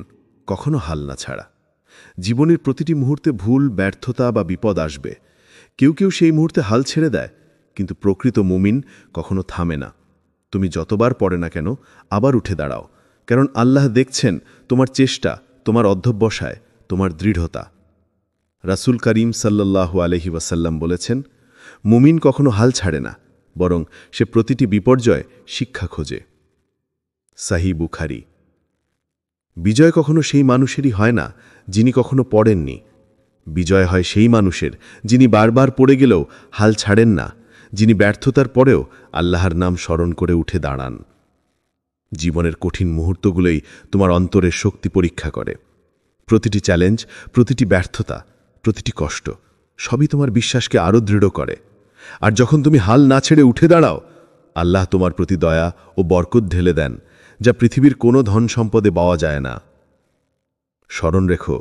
কখনো হাল না ছাড়া। জীবনের প্রতিটি মুহূর্তে ভুল, ব্যর্থতা বা বিপদ আসবে। কেউ কেউ সেই মুহূর্তে হাল ছেড়ে দেয়, কিন্তু প্রকৃত মুমিন কখনো থামে না। তুমি যতবার পড়ে না কেন, আবার উঠে দাঁড়াও, কারণ আল্লাহ দেখছেন তোমার চেষ্টা, তোমার অধ্যবসায়, তোমার দৃঢ়তা। রাসূল করিম সাল্লাল্লাহু আলাইহি ওয়াসাল্লাম বলেছেন, মুমিন কখনো হাল ছাড়ে না, বরং সে প্রতিটি বিপর্যয় শিক্ষা খোঁজে। সহিহ বুখারী। বিজয় কখনো সেই মানুষেরই হয় না যিনি কখনো পড়েননি। বিজয় হয় সেই মানুষের যিনি বারবার পড়ে গেলেও হাল ছাড়েন না, যিনি ব্যর্থতার পরেও আল্লাহর নাম স্মরণ করে উঠে দাঁড়ান। জীবনের কঠিন মুহূর্তগুলোই তোমার অন্তরের শক্তি পরীক্ষা করে। প্রতিটি চ্যালেঞ্জ, প্রতিটি ব্যর্থতা, প্রতিটি কষ্ট সবই তোমার বিশ্বাসকে আরও দৃঢ় করে। আর যখন তুমি হাল না ছেড়ে উঠে দাঁড়াও, আল্লাহ তোমার প্রতি দয়া ও বরকত ঢেলে দেন, যা পৃথিবীর কোনো ধন সম্পদে পাওয়া যায় না। স্মরণ রেখো,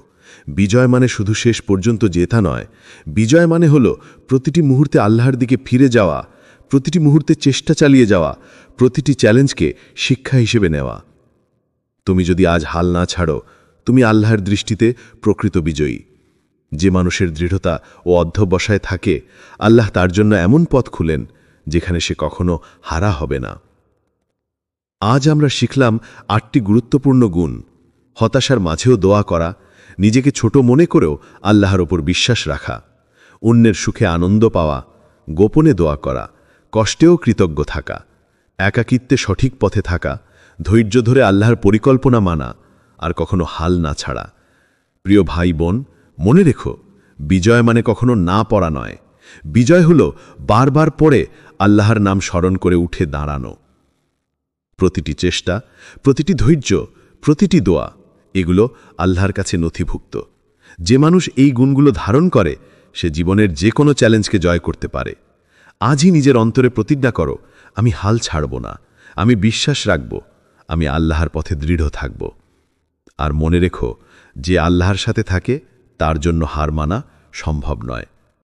বিজয় মানে শুধু শেষ পর্যন্ত জেতা নয়, বিজয় মানে হলো প্রতিটি মুহূর্তে আল্লাহর দিকে ফিরে যাওয়া, প্রতিটি মুহূর্তে চেষ্টা চালিয়ে যাওয়া, প্রতিটি চ্যালেঞ্জকে শিক্ষা হিসেবে নেওয়া। তুমি যদি আজ হাল না ছাড়ো, তুমি আল্লাহর দৃষ্টিতে প্রকৃত বিজয়ী। যে মানুষের দৃঢ়তা ও অধ্যবসায় থাকে, আল্লাহ তার জন্য এমন পথ খুলেন যেখানে সে কখনো হারা হবে না। আজ আমরা শিখলাম 8টি গুরুত্বপূর্ণ গুণ: হতাশার মাঝেও দোয়া করা, নিজেকে ছোট মনে করেও আল্লাহর ওপর বিশ্বাস রাখা, অন্যের সুখে আনন্দ পাওয়া, গোপনে দোয়া করা, কষ্টেও কৃতজ্ঞ থাকা, একাকিত্বে সঠিক পথে থাকা, ধৈর্য ধরে আল্লাহর পরিকল্পনা মানা, আর কখনো হাল না ছাড়া। প্রিয় ভাই বোন, মনে রেখো, বিজয় মানে কখনো না পড়া নয়। বিজয় হলো বারবার পড়ে আল্লাহর নাম স্মরণ করে উঠে দাঁড়ানো। প্রতিটি চেষ্টা, প্রতিটি ধৈর্য, প্রতিটি দোয়া, এগুলো আল্লাহর কাছে নথিভুক্ত। যে মানুষ এই গুণগুলো ধারণ করে, সে জীবনের যে কোনো চ্যালেঞ্জকে জয় করতে পারে। আজই নিজের অন্তরে প্রতিজ্ঞা করো, আমি হাল ছাড়ব না, আমি বিশ্বাস রাখব, আমি আল্লাহর পথে দৃঢ় থাকব। আর মনে রেখো, যে আল্লাহর সাথে থাকে তার জন্য হার মানা সম্ভব নয়।